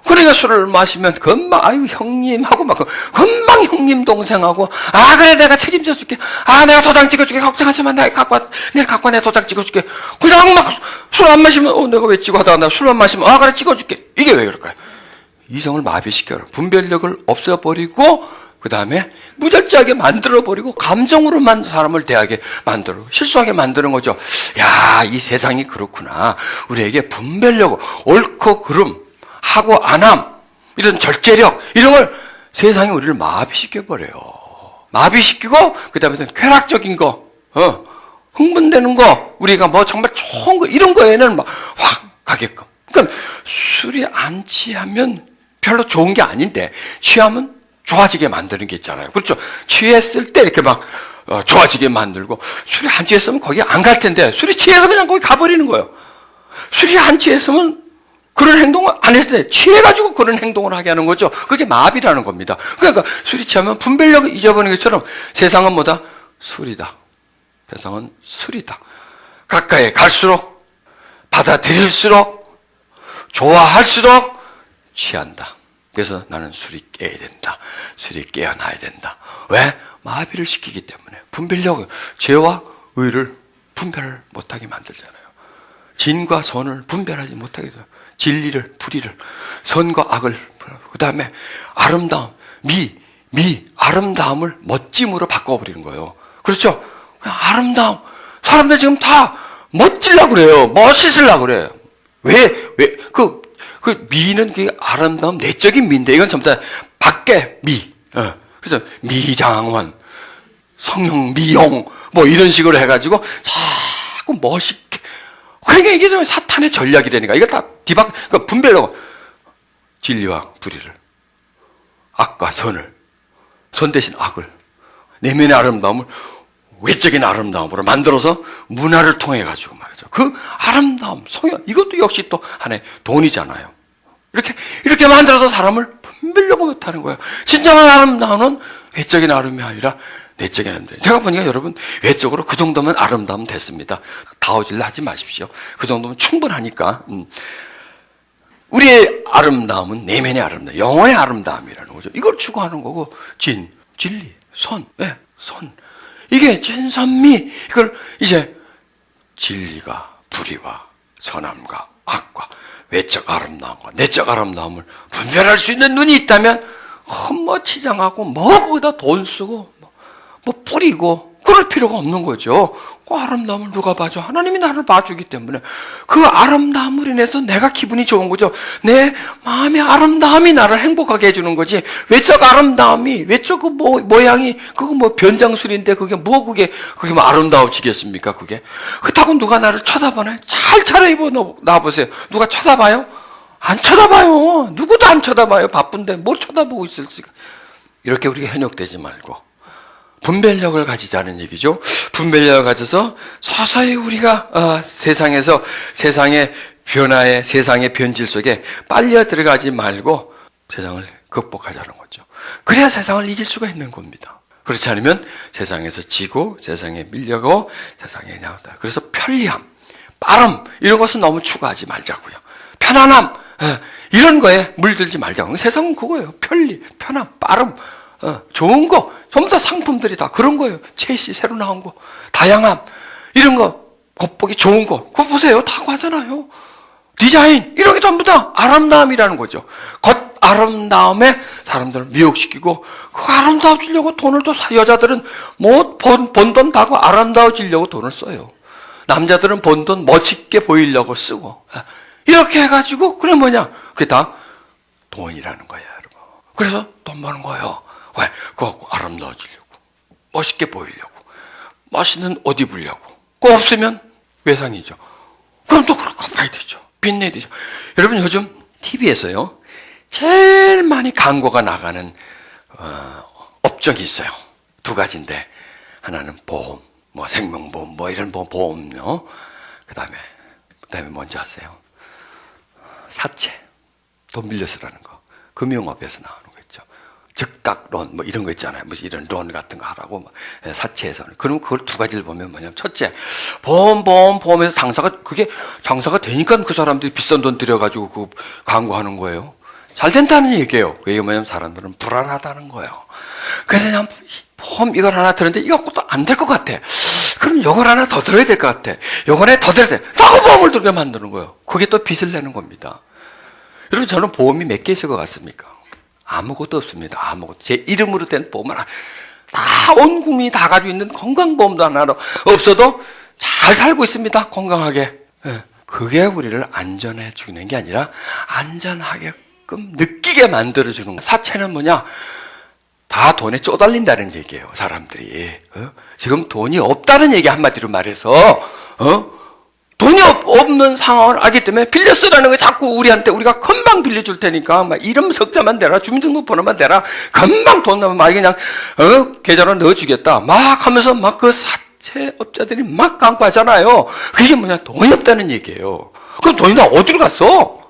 그러니까 술을 마시면 금방 아유 형님 하고 막 금방 형님 동생하고 그래 내가 책임져 줄게. 내가 도장 찍어 줄게. 걱정하지 마. 내가 갖고 와 내가 도장 찍어 줄게. 그냥 막 술 안 마시면 내가 왜 찍어 하다가 나 술만 마시면 그래 찍어 줄게. 이게 왜 그럴까요? 이성을 마비시켜요. 분별력을 없애 버리고 그다음에 무절제하게 만들어 버리고 감정으로만 사람을 대하게 만들어 실수하게 만드는 거죠. 야, 이 세상이 그렇구나. 우리에게 분별력, 옳고 그름 하고 안함, 이런 절제력, 이런 걸 세상이 우리를 마비시켜버려요. 마비시키고, 그 다음에 쾌락적인 거, 흥분되는 거, 우리가 뭐 정말 좋은 거, 이런 거에는 막 확 가게끔. 그러니까 술이 안 취하면 별로 좋은 게 아닌데, 취하면 좋아지게 만드는 게 있잖아요. 그렇죠? 취했을 때 이렇게 막 좋아지게 만들고, 술이 안 취했으면 거기 안 갈 텐데, 술이 취해서 그냥 거기 가버리는 거예요. 술이 안 취했으면 그런 행동을 안 했을 때 취해가지고 그런 행동을 하게 하는 거죠. 그게 마비라는 겁니다. 그러니까 술이 취하면 분별력을 잊어버리는 것처럼 세상은 뭐다? 술이다. 세상은 술이다. 가까이 갈수록 받아들일수록 좋아할수록 취한다. 그래서 나는 술이 깨야 된다. 술이 깨어나야 된다. 왜? 마비를 시키기 때문에. 분별력, 죄와 의를 분별을 못하게 만들잖아요. 진과 선을 분별하지 못하게 돼요. 진리를, 불의를, 선과 악을, 그 다음에 아름다움, 아름다움을 멋짐으로 바꿔버리는 거예요. 그렇죠? 아름다움. 사람들 지금 다 멋지려고 그래요. 멋있으려고 그래요. 왜? 그 미는 그 아름다움, 내적인 미인데, 이건 전부 다 밖에 미. 그래서 미장원, 성형, 미용, 뭐 이런 식으로 해가지고 자꾸 멋있게. 그러니까 이게 좀 사탄의 전략이 되니까 이거 다 그러니까 분별하고 진리와 불의를, 악과 선을, 선 대신 악을, 내면의 아름다움을 외적인 아름다움으로 만들어서 문화를 통해 가지고 말이죠. 그 아름다움, 성형, 이것도 역시 또 하나의 돈이잖아요. 이렇게 만들어서 사람을 분별려고 못하는 거예요. 진정한 아름다움은 외적인 아름다움이 아니라 내적인 아름다움. 제가 보니까 여러분 외적으로 그 정도면 아름다움 됐습니다. 다워질라 하지 마십시오. 그 정도면 충분하니까. 우리의 아름다움은 내면의 아름다움, 영혼의 아름다움이라는 거죠. 이걸 추구하는 거고, 진리, 선. 이게 진선미, 이걸 이제 진리가 불의와 선함과 악과 외적 아름다움과 내적 아름다움을 분별할 수 있는 눈이 있다면, 뭐 치장하고, 뭐 거기다 돈 쓰고, 뭐 뿌리고, 그럴 필요가 없는 거죠. 그 아름다움을 누가 봐줘? 하나님이 나를 봐주기 때문에 그 아름다움으로 인해서 내가 기분이 좋은 거죠. 내 마음의 아름다움이 나를 행복하게 해주는 거지. 외적 아름다움이, 외적 그 모양이, 그거 뭐 변장술인데 그게 뭐 아름다워지겠습니까? 그렇다고 누가 나를 쳐다보나요? 잘 차려입어 나와보세요. 누가 쳐다봐요? 안 쳐다봐요. 누구도 안 쳐다봐요. 바쁜데 뭘 쳐다보고 있을지가. 이렇게 우리가 현혹되지 말고 분별력을 가지자는 얘기죠. 분별력을 가져서 서서히 우리가 세상에서 세상의 변화에, 세상의 변질 속에 빨려 들어가지 말고 세상을 극복하자는 거죠. 그래야 세상을 이길 수가 있는 겁니다. 그렇지 않으면 세상에서 지고 세상에 밀려고 세상에 나오다. 그래서 편리함, 빠름 이런 것은 너무 추구하지 말자고요. 편안함 이런 거에 물들지 말자고. 세상은 그거예요. 편리, 편함, 빠름, 좋은 거 전부 다 상품들이 다 그런 거예요. 첼시 새로 나온 거, 다양함 이런 거, 겉보기 좋은 거 그거 보세요. 다 하잖아요. 디자인 이런 게 전부 다 아름다움이라는 거죠. 겉 아름다움에 사람들을 미혹시키고 그 아름다워지려고 돈을 또 여자들은 뭐 번 돈 다고 아름다워지려고 돈을 써요. 남자들은 번 돈 멋있게 보이려고 쓰고 이렇게 해가지고 그게 뭐냐? 그게 다 돈이라는 거예요, 여러분. 그래서 돈 버는 거예요. 왜? 그거 갖고 아름다워지려고, 멋있게 보이려고, 맛있는 옷 입으려고. 그거 없으면 외상이죠. 그럼 또 그걸 갚아야 되죠. 빚내야 되죠. 여러분 요즘 TV에서요 제일 많이 광고가 나가는 업종이 있어요. 두 가지인데 하나는 보험, 뭐 생명보험, 뭐 이런 보험요. 그다음에 뭔지 아세요? 사채, 돈 빌려서라는 거, 금융업에서 나오는 거 있죠. 즉각론 뭐 이런 거 있잖아요. 무슨 이런 론 같은 거 하라고 사채에서는. 그럼 그걸 두 가지를 보면 뭐냐면 첫째, 보험에서 장사가 되니까 그 사람들이 비싼 돈 들여가지고 그 광고하는 거예요. 잘 된다는 얘기예요. 그게 뭐냐면 사람들은 불안하다는 거예요. 그래서 그냥 보험 이걸 하나 들었는데 이거 갖고도 안 될 것 같아. 그럼 요걸 하나 더 들어야 될 것 같아. 요걸 하나 더 들어야 돼. 또 보험을 들게 만드는 거예요. 그게 또 빚을 내는 겁니다. 여러분 저는 보험이 몇 개 있을 것 같습니까? 아무것도 없습니다. 아무것도. 제 이름으로 된 보험은 다 온 국민이 다 가지고 있는 건강보험도 하나로 없어도 잘 살고 있습니다. 건강하게. 그게 우리를 안전해 주는 게 아니라 안전하게끔 느끼게 만들어주는 거예요. 사채는 뭐냐? 다 돈에 쪼달린다는 얘기예요. 사람들이. 지금 돈이 없다는 얘기 한마디로 말해서 돈이 없는 상황을 알기 때문에 빌려 쓰라는 거 자꾸 우리한테 우리가 금방 빌려줄 테니까 막 이름 석자만 대라, 주민등록번호만 대라, 금방 돈 나면 막 그냥 계좌로 넣어주겠다 막 하면서 막 그 사채업자들이 막 광고하잖아요. 그게 뭐냐? 돈이 없다는 얘기예요. 그럼 돈이 다 어디로 갔어?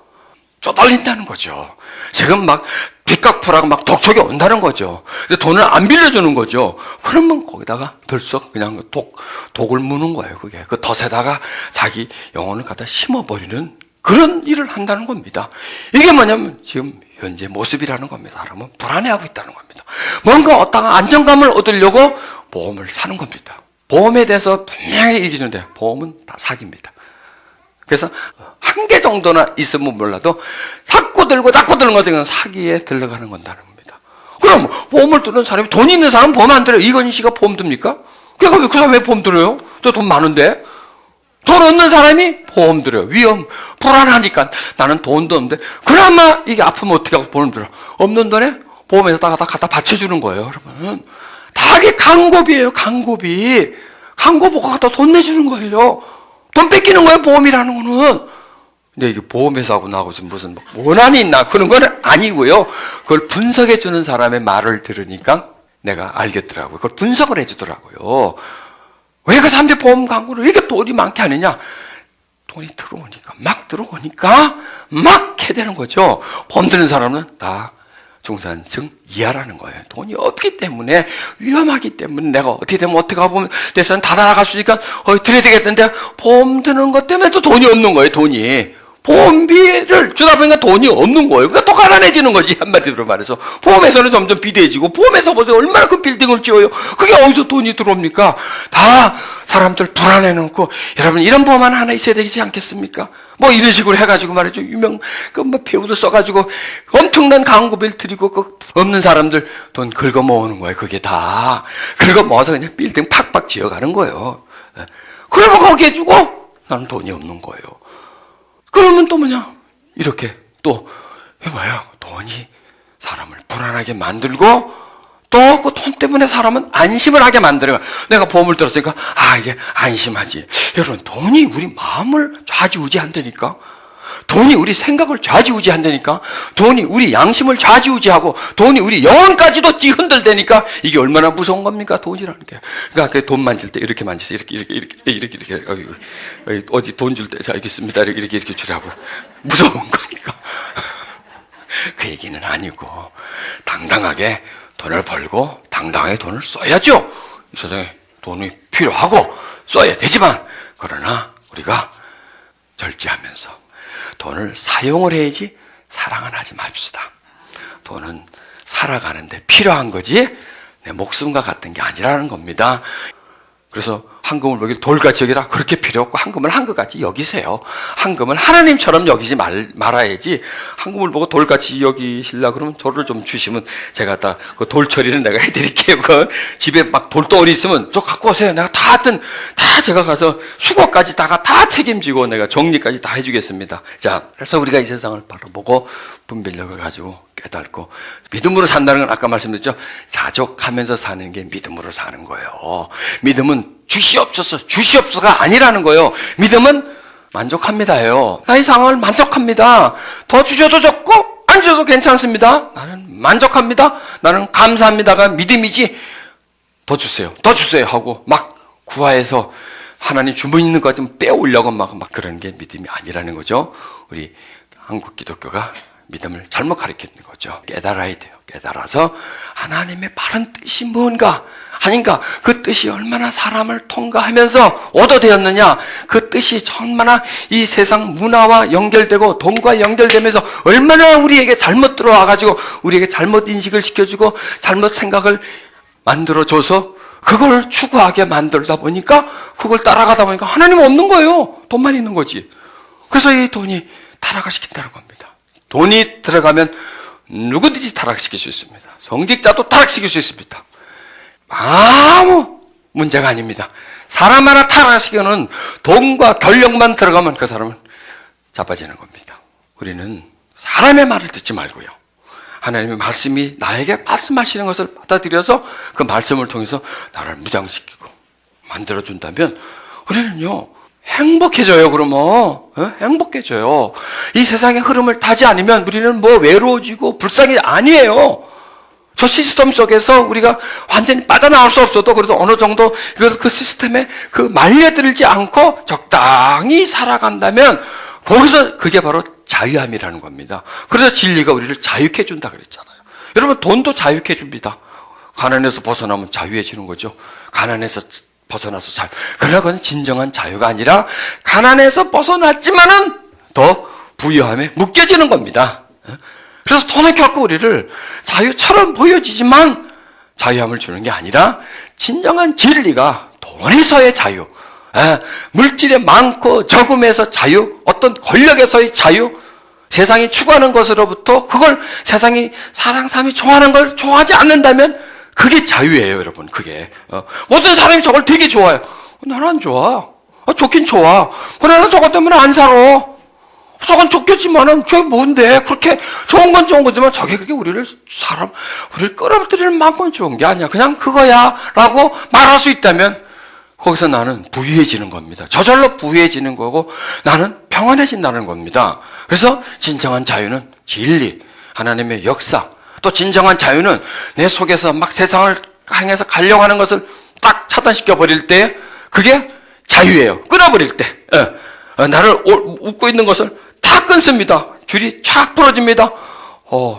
쪼달린다는 거죠. 지금 막 빚갚으라고 막 독촉이 온다는 거죠. 돈을 안 빌려주는 거죠. 그러면 거기다가 들썩 그냥 독을 무는 거예요. 그게 그 덫에다가 자기 영혼을 갖다 심어버리는 그런 일을 한다는 겁니다. 이게 뭐냐면 지금 현재 모습이라는 겁니다. 사람은 불안해하고 있다는 겁니다. 뭔가 어떤 안정감을 얻으려고 보험을 사는 겁니다. 보험에 대해서 분명히 얘기해주는데 보험은 다 사기입니다. 그래서 한 개 정도나 있으면 몰라도 자꾸 들고 것은 사기에 들어가는 건다는 겁니다. 그럼 보험을 드는 사람이 돈 있는 사람은 보험 안 들어요. 이건희 씨가 보험 듭니까? 그러니까 그 사람 왜 보험 들어요? 저 돈 많은데. 돈 없는 사람이 보험 들어요. 위험, 불안하니까 나는 돈도 없는데 그나마 이게 아프면 어떻게 하고 보험 들어? 없는 돈에 보험에다가 다 갖다 받쳐주는 거예요, 여러분. 다 이게 광고비예요, 광고비. 광고보고 갖다 돈 내주는 거예요. 돈 뺏기는 거예요, 보험이라는 거는. 근데 이게 보험회사하고 나하고 지금 무슨 원한이 있나 그런 건 아니고요. 그걸 분석해 주는 사람의 말을 들으니까 내가 알겠더라고요. 그걸 분석을 해 주더라고요. 왜 그 사람들이 보험 광고를 이렇게 돈이 많게 하느냐? 돈이 들어오니까, 막 들어오니까 막 해대는 거죠. 보험 드는 사람은 다 중산층 이하라는 거예요. 돈이 없기 때문에, 위험하기 때문에 내가 어떻게 되면 어떻게 가보면 대선 다 나갈 수 있으니까 드려야 되겠는데 보험 드는 것 때문에도 돈이 없는 거예요. 돈이. 보험비를 주다 보니까 돈이 없는 거예요. 그러니까 또 가난해지는 거지, 한마디로 말해서. 보험에서는 점점 비대해지고, 보험에서 보세요. 얼마나 그 빌딩을 지어요. 그게 어디서 돈이 들어옵니까? 다 사람들 불안해놓고, 여러분, 이런 보험 하나 있어야 되지 않겠습니까? 뭐 이런 식으로 해가지고 말이죠. 뭐 배우도 써가지고 엄청난 광고비를 드리고, 그 없는 사람들 돈 긁어 모으는 거예요. 그게 다. 긁어 모아서 그냥 빌딩 팍팍 지어가는 거예요. 그러면 거기에 주고, 나는 돈이 없는 거예요. 그러면 또 뭐냐? 이렇게 또, 뭐예요? 돈이 사람을 불안하게 만들고, 또 그 돈 때문에 사람은 안심을 하게 만들어요. 내가 보험을 들었으니까, 이제 안심하지. 여러분, 돈이 우리 마음을 좌지우지한다니까? 돈이 우리 생각을 좌지우지한다니까? 돈이 우리 양심을 좌지우지하고, 돈이 우리 영혼까지도 흔들대니까, 이게 얼마나 무서운 겁니까? 돈이라는 게. 그러니까 돈 만질 때 이렇게 만지세요. 이렇게. 어디 돈 줄 때, 자, 여기 있습니다. 이렇게 주라고. 무서운 거니까. 그 얘기는 아니고, 당당하게 돈을 벌고, 당당하게 돈을 써야죠. 이 세상에 돈이 필요하고, 써야 되지만, 그러나 우리가 절제하면서, 돈을 사용을 해야지 사랑은 하지 맙시다. 돈은 살아가는데 필요한 거지 내 목숨과 같은 게 아니라는 겁니다. 그래서 황금을 보기를 돌같이 여기라. 그렇게 필요 없고 황금을 한것같이 여기세요. 황금을 하나님처럼 여기지 말아야지. 황금을 보고 돌같이 여기실라 그러면 돌을 좀 주시면 제가 다 그 돌 처리는 내가 해드릴게요. 그 집에 막 돌덩어리 있으면 저 갖고 오세요. 내가 다 제가 가서 수거까지 다 책임지고 내가 정리까지 다 해주겠습니다. 자, 그래서 우리가 이 세상을 바라보고 분별력을 가지고 깨닫고 믿음으로 산다는 건 아까 말씀드렸죠. 자족하면서 사는 게 믿음으로 사는 거예요. 믿음은 주시옵소서가 아니라는 거예요. 믿음은 만족합니다요. 나의 상황을 만족합니다. 더 주셔도 좋고 안 주셔도 괜찮습니다. 나는 만족합니다. 나는 감사합니다가 믿음이지. 더 주세요 하고 막 구하해서 하나님 주문 있는 것 좀 빼오려고 막 그러는 게 믿음이 아니라는 거죠. 우리 한국 기독교가 믿음을 잘못 가르치는 거죠. 깨달아야 돼요. 깨달아서 하나님의 바른 뜻이 뭔가 아닌가, 그 뜻이 얼마나 사람을 통과하면서 얻어되었느냐, 그 뜻이 얼마나 이 세상 문화와 연결되고 돈과 연결되면서 얼마나 우리에게 잘못 들어와가지고 우리에게 잘못 인식을 시켜주고 잘못 생각을 만들어줘서 그걸 추구하게 만들다 보니까 그걸 따라가다 보니까 하나님 없는 거예요. 돈만 있는 거지. 그래서 이 돈이 타락시킨다는 겁니다. 돈이 들어가면 누구든지 타락시킬 수 있습니다. 성직자도 타락시킬 수 있습니다. 아무 문제가 아닙니다. 사람 하나 타락시키는 돈과 권력만 들어가면 그 사람은 자빠지는 겁니다. 우리는 사람의 말을 듣지 말고요. 하나님의 말씀이 나에게 말씀하시는 것을 받아들여서 그 말씀을 통해서 나를 무장시키고 만들어준다면 우리는요, 행복해져요, 그러면. 행복해져요. 이 세상의 흐름을 타지 않으면 우리는 뭐 외로워지고 불쌍이 아니에요. 저 시스템 속에서 우리가 완전히 빠져나올 수 없어도 그래도 어느 정도 그 시스템에 그 말려들지 않고 적당히 살아간다면 거기서 그게 바로 자유함이라는 겁니다. 그래서 진리가 우리를 자유케 해준다 그랬잖아요. 여러분, 돈도 자유케 해줍니다. 가난에서 벗어나면 자유해지는 거죠. 가난에서 벗어나서 자유. 그러나 그건 진정한 자유가 아니라 가난에서 벗어났지만은 더 부유함에 묶여지는 겁니다. 그래서 돈은 결코 우리를 자유처럼 보여지지만 자유함을 주는 게 아니라 진정한 진리가 돈에서의 자유, 물질의 많고 적음에서 자유, 어떤 권력에서의 자유, 세상이 추구하는 것으로부터 그걸 세상이 사람이 좋아하는 걸 좋아하지 않는다면 그게 자유예요, 여러분. 그게 모든 사람이 저걸 되게 좋아해요. 나는 안 좋아. 좋긴 좋아. 그러나 저것 때문에 안 살아. 속은 좋겠지만은 저게 뭔데? 그렇게 좋은 건 좋은 거지만 저게 그렇게 우리를 끌어들이는 만큼 좋은 게 아니야. 그냥 그거야. 라고 말할 수 있다면 거기서 나는 부유해지는 겁니다. 저절로 부유해지는 거고 나는 평안해진다는 겁니다. 그래서 진정한 자유는 진리, 하나님의 역사, 또 진정한 자유는 내 속에서 막 세상을 향해서 가려고 하는 것을 딱 차단시켜 버릴 때 그게 자유예요. 끊어버릴 때. 나를 웃고 있는 것을 다 끊습니다. 줄이 쫙 부러집니다.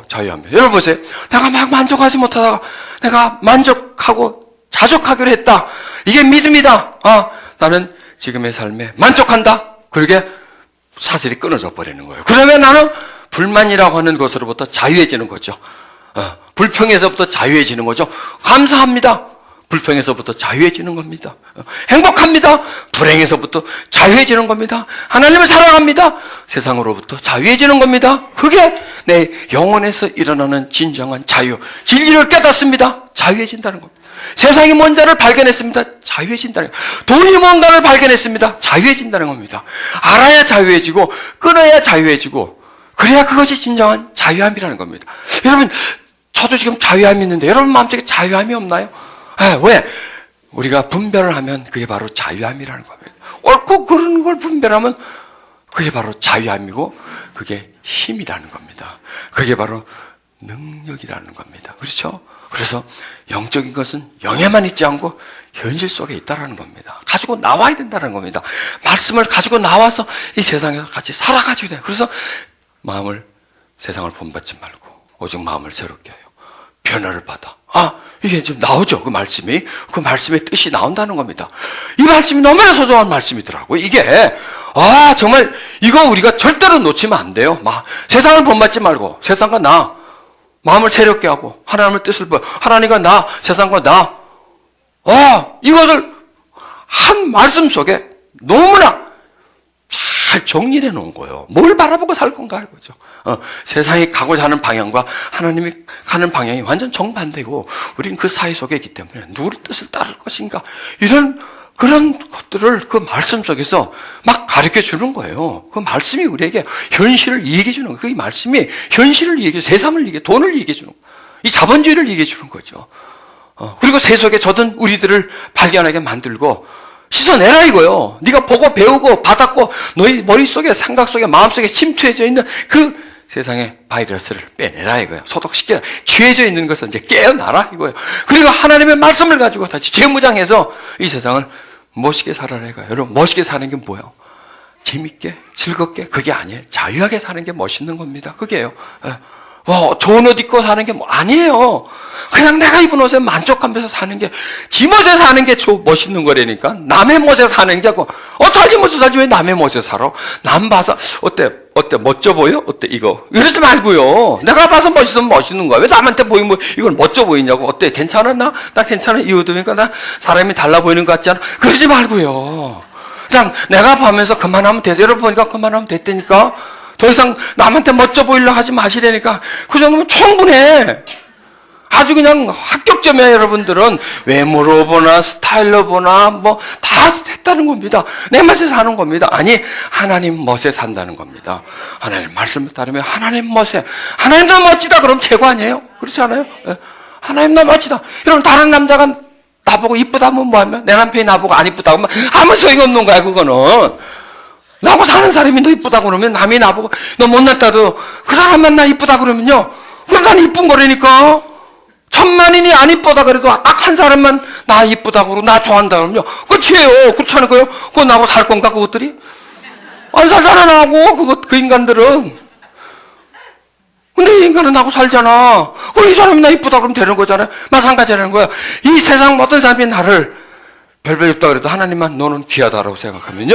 자유합니다. 여러분 보세요. 내가 막 만족하지 못하다가 내가 만족하고 자족하기로 했다. 이게 믿음이다. 나는 지금의 삶에 만족한다. 그러게 사슬이 끊어져 버리는 거예요. 그러면 나는 불만이라고 하는 것으로부터 자유해지는 거죠. 불평에서부터 자유해지는 거죠. 감사합니다. 불평에서부터 자유해지는 겁니다. 행복합니다. 불행에서부터 자유해지는 겁니다. 하나님을 사랑합니다. 세상으로부터 자유해지는 겁니다. 그게 내 영혼에서 일어나는 진정한 자유. 진리를 깨닫습니다. 자유해진다는 겁니다. 세상이 뭔가를 발견했습니다. 자유해진다는 겁니다. 돈이 뭔가를 발견했습니다. 자유해진다는 겁니다. 알아야 자유해지고 끊어야 자유해지고 그래야 그것이 진정한 자유함이라는 겁니다. 여러분, 저도 지금 자유함이 있는데 여러분 마음속에 자유함이 없나요? 왜? 우리가 분별을 하면 그게 바로 자유함이라는 겁니다. 옳고 그런 걸 분별하면 그게 바로 자유함이고 그게 힘이라는 겁니다. 그게 바로 능력이라는 겁니다. 그렇죠? 그래서 영적인 것은 영에만 있지 않고 현실 속에 있다는 겁니다. 가지고 나와야 된다는 겁니다. 말씀을 가지고 나와서 이 세상에서 같이 살아가지고 돼요. 그래서 마음을 세상을 본받지 말고 오직 마음을 새롭게 해요. 변화를 받아. 이게 지금 나오죠. 그 말씀이. 그 말씀의 뜻이 나온다는 겁니다. 이 말씀이 너무나 소중한 말씀이더라고요. 이게, 정말, 이거 우리가 절대로 놓치면 안 돼요. 세상을 본받지 말고, 세상과 나, 마음을 새롭게 하고, 하나님의 뜻을 보여. 하나님과 나, 세상과 나. 이것을 한 말씀 속에 너무나 잘 정리해 놓은 거예요. 뭘 바라보고 살 건가 이거죠. 세상이 가고자 하는 방향과 하나님이 가는 방향이 완전 정반대고 우리는 그 사이 속에 있기 때문에 누구의 뜻을 따를 것인가 이런 그런 것들을 그 말씀 속에서 막 가르쳐 주는 거예요. 그 말씀이 우리에게 현실을 얘기해 주는 거예요. 그 말씀이 현실을 얘기해, 세상을 얘기해, 돈을 얘기해 주는 거예요. 이 자본주의를 얘기해 주는 거죠. 그리고 세속에 젖은 우리들을 발견하게 만들고 씻어내라 이거요. 네가 보고 배우고 받았고 너희 머릿속에 생각 속에 마음속에 침투해져 있는 그 세상의 바이러스를 빼내라 이거예요. 소독시켜라. 취해져 있는 것을 이제 깨어나라 이거예요. 그리고 하나님의 말씀을 가지고 다시 재무장해서 이 세상을 멋있게 살아라 이거예요. 여러분 멋있게 사는 게 뭐예요? 재밌게 즐겁게 그게 아니에요. 자유하게 사는 게 멋있는 겁니다. 그게요. 좋은 옷 입고 사는 게 아니에요. 그냥 내가 입은 옷에 만족하면서 사는 게, 지 멋에 사는 게 멋있는 거라니까. 남의 멋에 사는 게, 자기 멋에 살지 왜 남의 멋에 살아? 남 봐서, 어때, 멋져 보여? 어때, 이거? 이러지 말고요. 내가 봐서 멋있으면 멋있는 거야. 왜 남한테 보이면 이건 멋져 보이냐고. 어때, 괜찮았나? 나 괜찮아. 이 옷 입으니까 나 사람이 달라 보이는 것 같지 않아? 그러지 말고요. 그냥 내가 보면서 그만하면 돼. 여러분 보니까 그만하면 됐다니까. 더 이상 남한테 멋져 보이려고 하지 마시라니까. 그 정도면 충분해. 아주 그냥 합격점이야. 여러분들은 외모로 보나 스타일로 보나 다 했다는 겁니다. 내 맛에 사는 겁니다. 아니 하나님 멋에 산다는 겁니다. 하나님 말씀을 따르면 하나님 멋에, 하나님도 멋지다 그럼 최고 아니에요? 그렇지 않아요? 하나님도 멋지다. 여러분 다른 남자가 나보고 이쁘다 하면 뭐하면, 내 남편이 나보고 안 이쁘다 하면 아무 소용이 없는 거야. 그거는 나하고 사는 사람이 너 이쁘다 그러면, 남이 나보고 너 못났다도 그 사람만 나 이쁘다 그러면요, 그럼 난 이쁜 거라니까. 천만인이 안 이쁘다 그래도 딱 한 사람만 나 이쁘다 그러고 나 좋아한다 그러면요, 그거 죄예요. 그렇지 않을까요? 그거 나하고 살 건가 그것들이? 안 살잖아 나하고 그 인간들은. 근데 이 인간은 나하고 살잖아. 그럼 이 사람이 나 이쁘다 그러면 되는 거잖아요. 마찬가지라는 거야. 이 세상 모든 사람이 나를 별별 없다 그래도 하나님만 너는 귀하다라고 생각하면요,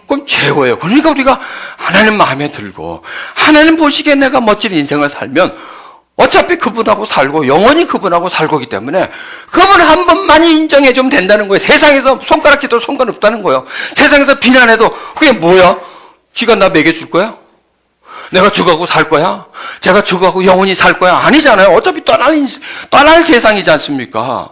그럼 최고예요. 그러니까 우리가 하나님 마음에 들고 하나님 보시기에 내가 멋진 인생을 살면 어차피 그분하고 살고 영원히 그분하고 살 거기 때문에 그분 한 번만이 인정해 주면 된다는 거예요. 세상에서 손가락질도 상관없다는 거예요. 세상에서 비난해도 그게 뭐야? 쥐가 나 먹여줄 거야? 내가 죽어가고 살 거야? 제가 죽어가고 영원히 살 거야? 아니잖아요. 어차피 떠날 세상이지 않습니까?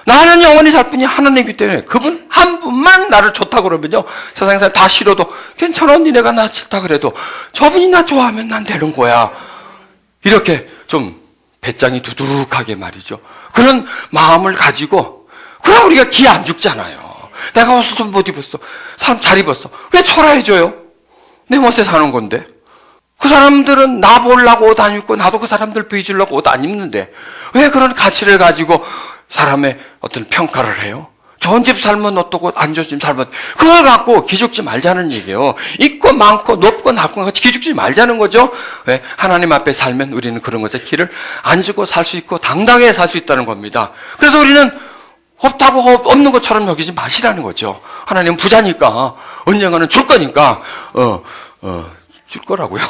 나는 영원히 살 뿐이 하나님이기 때문에 그분 한 분만 나를 좋다고 그러면요, 세상 사람 다 싫어도 괜찮아, 니네가 나 싫다 그래도 저분이 나 좋아하면 난 되는 거야. 이렇게 좀 배짱이 두둑하게 말이죠, 그런 마음을 가지고, 그럼 우리가 기 안 죽잖아요. 내가 옷을 좀 못 입었어, 사람 잘 입었어, 왜 초라해져요? 내 멋에 사는 건데. 그 사람들은 나 보려고 옷 안 입고 나도 그 사람들 보여주려고 옷 안 입는데 왜 그런 가치를 가지고 사람의 어떤 평가를 해요? 좋은 집 살면 어떻고 안 좋은 집 살면, 그걸 갖고 기죽지 말자는 얘기예요. 있고 많고 높고 낮고 같이 기죽지 말자는 거죠. 왜? 하나님 앞에 살면 우리는 그런 것에 기를 안 주고 살 수 있고 당당하게 살 수 있다는 겁니다. 그래서 우리는 없다고 없는 것처럼 여기지 마시라는 거죠. 하나님은 부자니까 언젠가는 줄 거니까 줄 거라고요.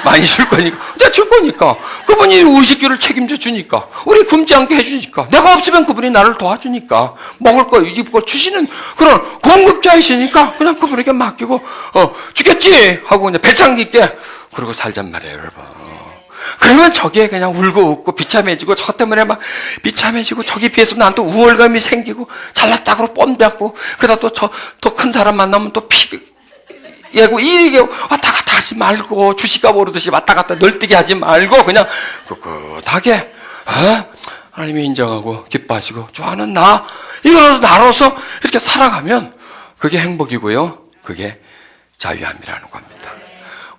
많이 줄 거니까. 내가 줄 거니까. 그분이 의식주를 책임져 주니까. 우리 굶지 않게 해주니까. 내가 없으면 그분이 나를 도와주니까. 먹을 거, 입을 거 주시는 그런 공급자이시니까 그냥 그분에게 맡기고, 주겠지! 하고 그냥 배짱 있게 그러고 살잔 말이에요, 여러분. 그러면 저기에 그냥 울고 웃고 비참해지고, 저 때문에 막 비참해지고, 저기 비해서 난 또 우월감이 생기고, 잘났다고 뽐내고, 그러다 또 더 큰 사람 만나면 또 예고 이게 왔다 갔다 하지 말고, 주식값 오르듯이 왔다 갔다 널뛰게 하지 말고 그냥 꿋꿋하게 하나님이 인정하고 기뻐하시고 좋아하는 나, 이거라도 나로서 이렇게 살아가면 그게 행복이고요, 그게 자유함이라는 겁니다.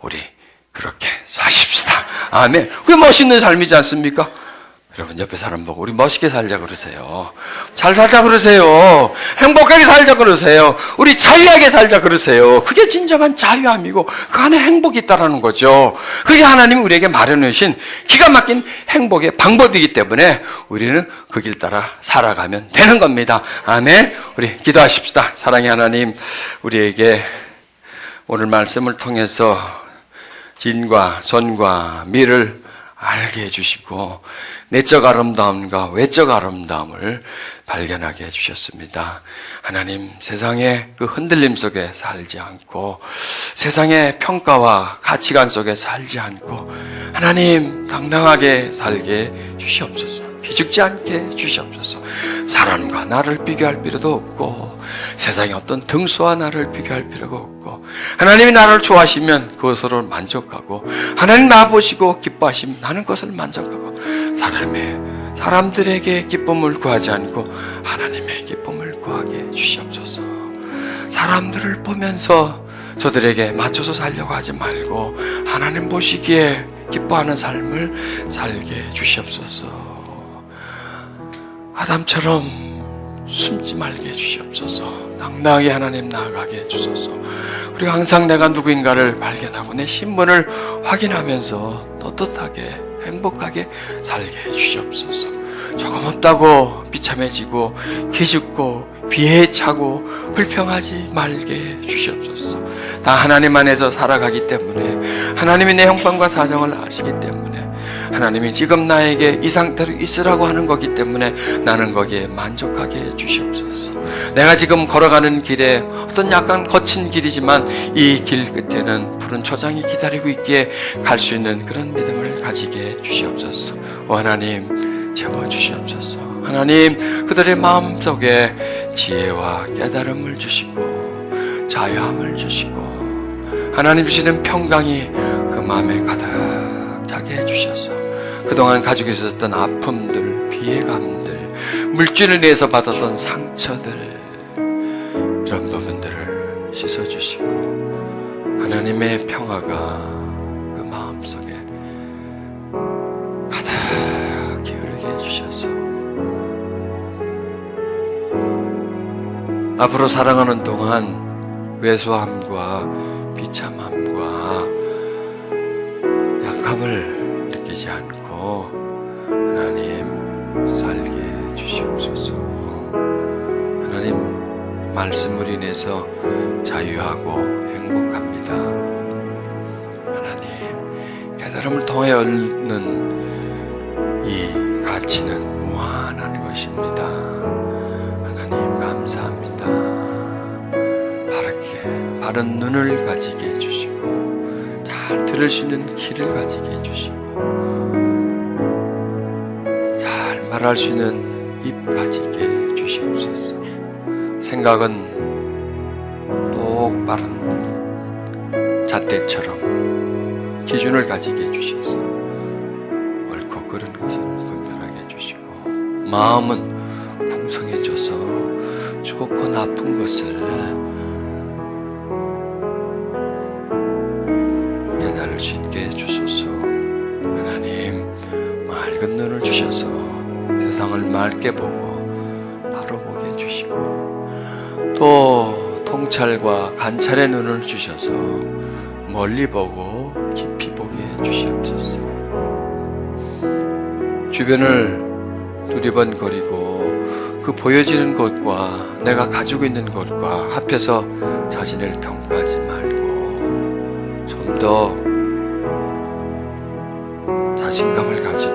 우리 그렇게 사십시다. 아멘. 그게 멋있는 삶이지 않습니까? 여러분 옆에 사람 보고 우리 멋있게 살자 그러세요. 잘 살자 그러세요. 행복하게 살자 그러세요. 우리 자유하게 살자 그러세요. 그게 진정한 자유함이고 그 안에 행복이 있다는 거죠. 그게 하나님이 우리에게 마련해 주신 기가 막힌 행복의 방법이기 때문에 우리는 그 길 따라 살아가면 되는 겁니다. 아멘. 우리 기도하십시다. 사랑의 하나님, 우리에게 오늘 말씀을 통해서 진과 선과 미를 알게 해주시고 내적 아름다움과 외적 아름다움을 발견하게 해주셨습니다. 하나님, 세상의 그 흔들림 속에 살지 않고 세상의 평가와 가치관 속에 살지 않고 하나님 당당하게 살게 주시옵소서. 기죽지 않게 주시옵소서. 사람과 나를 비교할 필요도 없고 세상의 어떤 등수와 나를 비교할 필요가 없고 하나님이 나를 좋아하시면 그것으로 만족하고 하나님 나 보시고 기뻐하시면 나는 그것을 만족하고 사람들에게 기쁨을 구하지 않고 하나님의 기쁨을 구하게 주시옵소서. 사람들을 보면서 저들에게 맞춰서 살려고 하지 말고 하나님 보시기에 기뻐하는 삶을 살게 주시옵소서. 아담처럼 숨지 말게 해주시옵소서. 당당하게 하나님 나아가게 해주소서. 그리고 항상 내가 누구인가를 발견하고 내 신분을 확인하면서 떳떳하게 행복하게 살게 해주시옵소서. 조금 없다고 비참해지고 기죽고 비애에 차고 불평하지 말게 해주시옵소서. 다 하나님 안에서 살아가기 때문에 하나님이 내 형편과 사정을 아시기 때문에 하나님이 지금 나에게 이 상태로 있으라고 하는 거기 때문에 나는 거기에 만족하게 해주시옵소서. 내가 지금 걸어가는 길에 어떤 약간 거친 길이지만 이 길 끝에는 푸른 초장이 기다리고 있기에 갈 수 있는 그런 믿음을 가지게 해주시옵소서. 하나님 채워주시옵소서. 하나님 그들의 마음속에 지혜와 깨달음을 주시고 자유함을 주시고 하나님 주시는 평강이 그 마음에 가득 차게 해주셔서 그동안 가지고 있었던 아픔들, 피해감들, 물질을 위해서 받았던 상처들, 이런 부분들을 씻어주시고 하나님의 평화가 그 마음속에 가득히 흐르게 해주셔서 앞으로 살아가는 동안 왜소함과 비참함과 약함을 느끼지 않고 하나님 살게 주시옵소서. 하나님 말씀으로 인해서 자유하고 행복합니다. 하나님 깨달음을 통해 얻는 이 가치는 무한한 것입니다. 하나님 감사합니다. 바른 눈을 가지게 해주시고 잘 들을 수 있는 귀를 가지게 해주시고 잘 말할 수 있는 입 가지게 해주시옵소서. 생각은 똑바른 잣대처럼 기준을 가지게 해주셔서 옳고 그른 것을 분별하게 해주시고, 마음은 풍성해져서 좋고 나쁜 것을 깨달을 수 있게 해주소서. 하나님, 맑은 눈을 주셔서 세상을 맑게 보고 바로 보게 해주시고, 또 통찰과 관찰의 눈을 주셔서 멀리 보고 깊이 보게 해주시옵소서. 주변을 두리번거리고 그 보여지는 것과 내가 가지고 있는 것과 합해서 자신을 평가하지 말고 좀 더 자신감을 가지고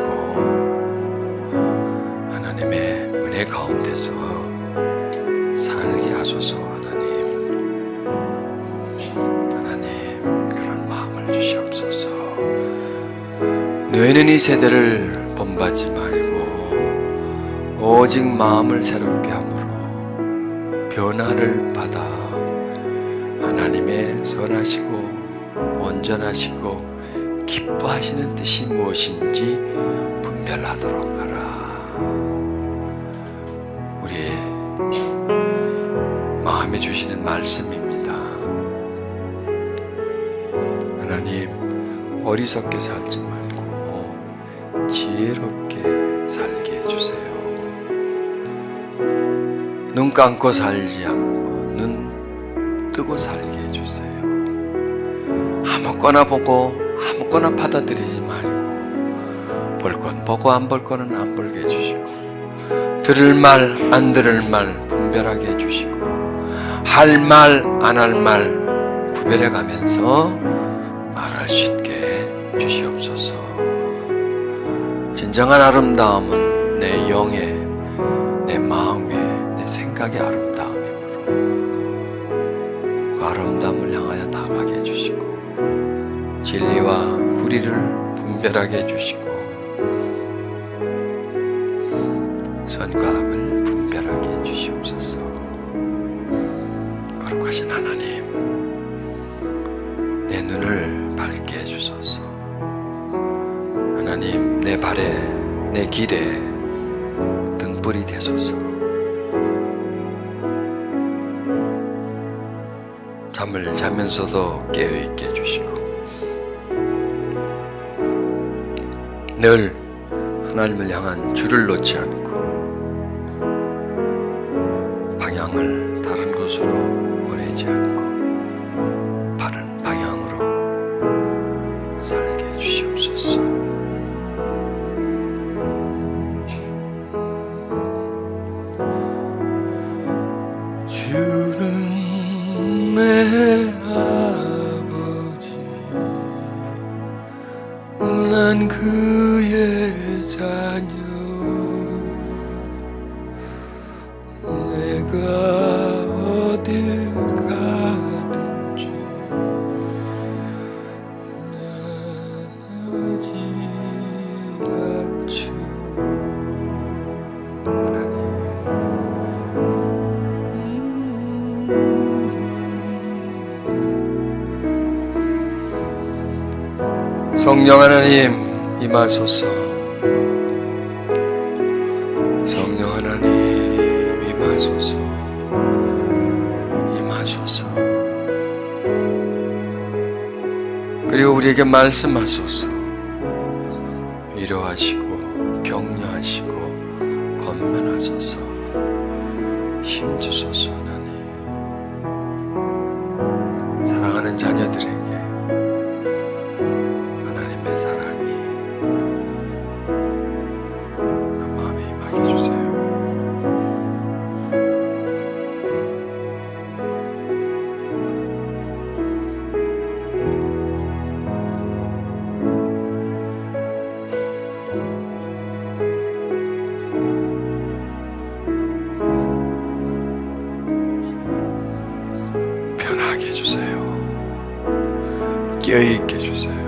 하나님의 은혜 가운데서 살게 하소서. 하나님 그런 마음을 주시옵소서. 뇌는 이 세대를 본받지 말고 오직 마음을 새롭게 함으로 변화를 받아 하나님의 선하시고 온전하시고 기뻐하시는 뜻이 무엇인지 분별하도록 하라. 우리 마음에 주시는 말씀입니다. 하나님, 어리석게 살지 말고 지혜롭게 살게 해주세요. 눈 감고 살지 않고 눈 뜨고 살게 해주세요. 아무거나 보고 아무거나 받아들이지 말고 볼 건 보고 안 볼 거는 안 볼게 해주시고, 들을 말 안 들을 말 분별하게 해주시고, 할 말 안 할 말 구별해 가면서 말할 수 있게 주시옵소서. 진정한 아름다움은 내 영의, 내 마음의, 내 생각의 아름다움이므로 그 아름다움을 향하여 나가게 해주시고, 진리와 불의를 분별하게 해주시고, 선과 악을 분별하게 해주시옵소서. 거룩하신 하나님, 내 눈을 밝게 해주소서. 하나님, 내 발에, 내 길에 등불이 되소서. 잠을 자면서도 깨어있게 해주시고, 늘 하나님을 향한 줄을 놓지 않고 방향을 다른 곳으로 보내지 않고 바른 방향으로 살게 해주시옵소서. 주는 내 아버지, 난 그의 자녀, 내가 어딜 가든지 나가지 않죠. 성령 하나님 임하소서. 성령 하나님 임하소서. 임하소서. 그리고 우리에게 말씀하소서. 위로하시고 격려하시고 권면하소서. 힘주소서. 하나님, 사랑하는 자녀들에게 변하게 해주세요. 깨어있게 해주세요.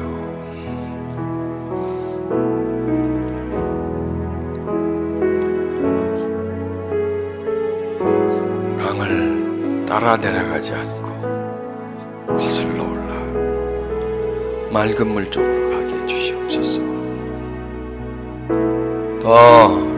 강을 따라 내려가지 않고 거슬러 올라 맑은 물 쪽으로 가게 해주시옵소서. 더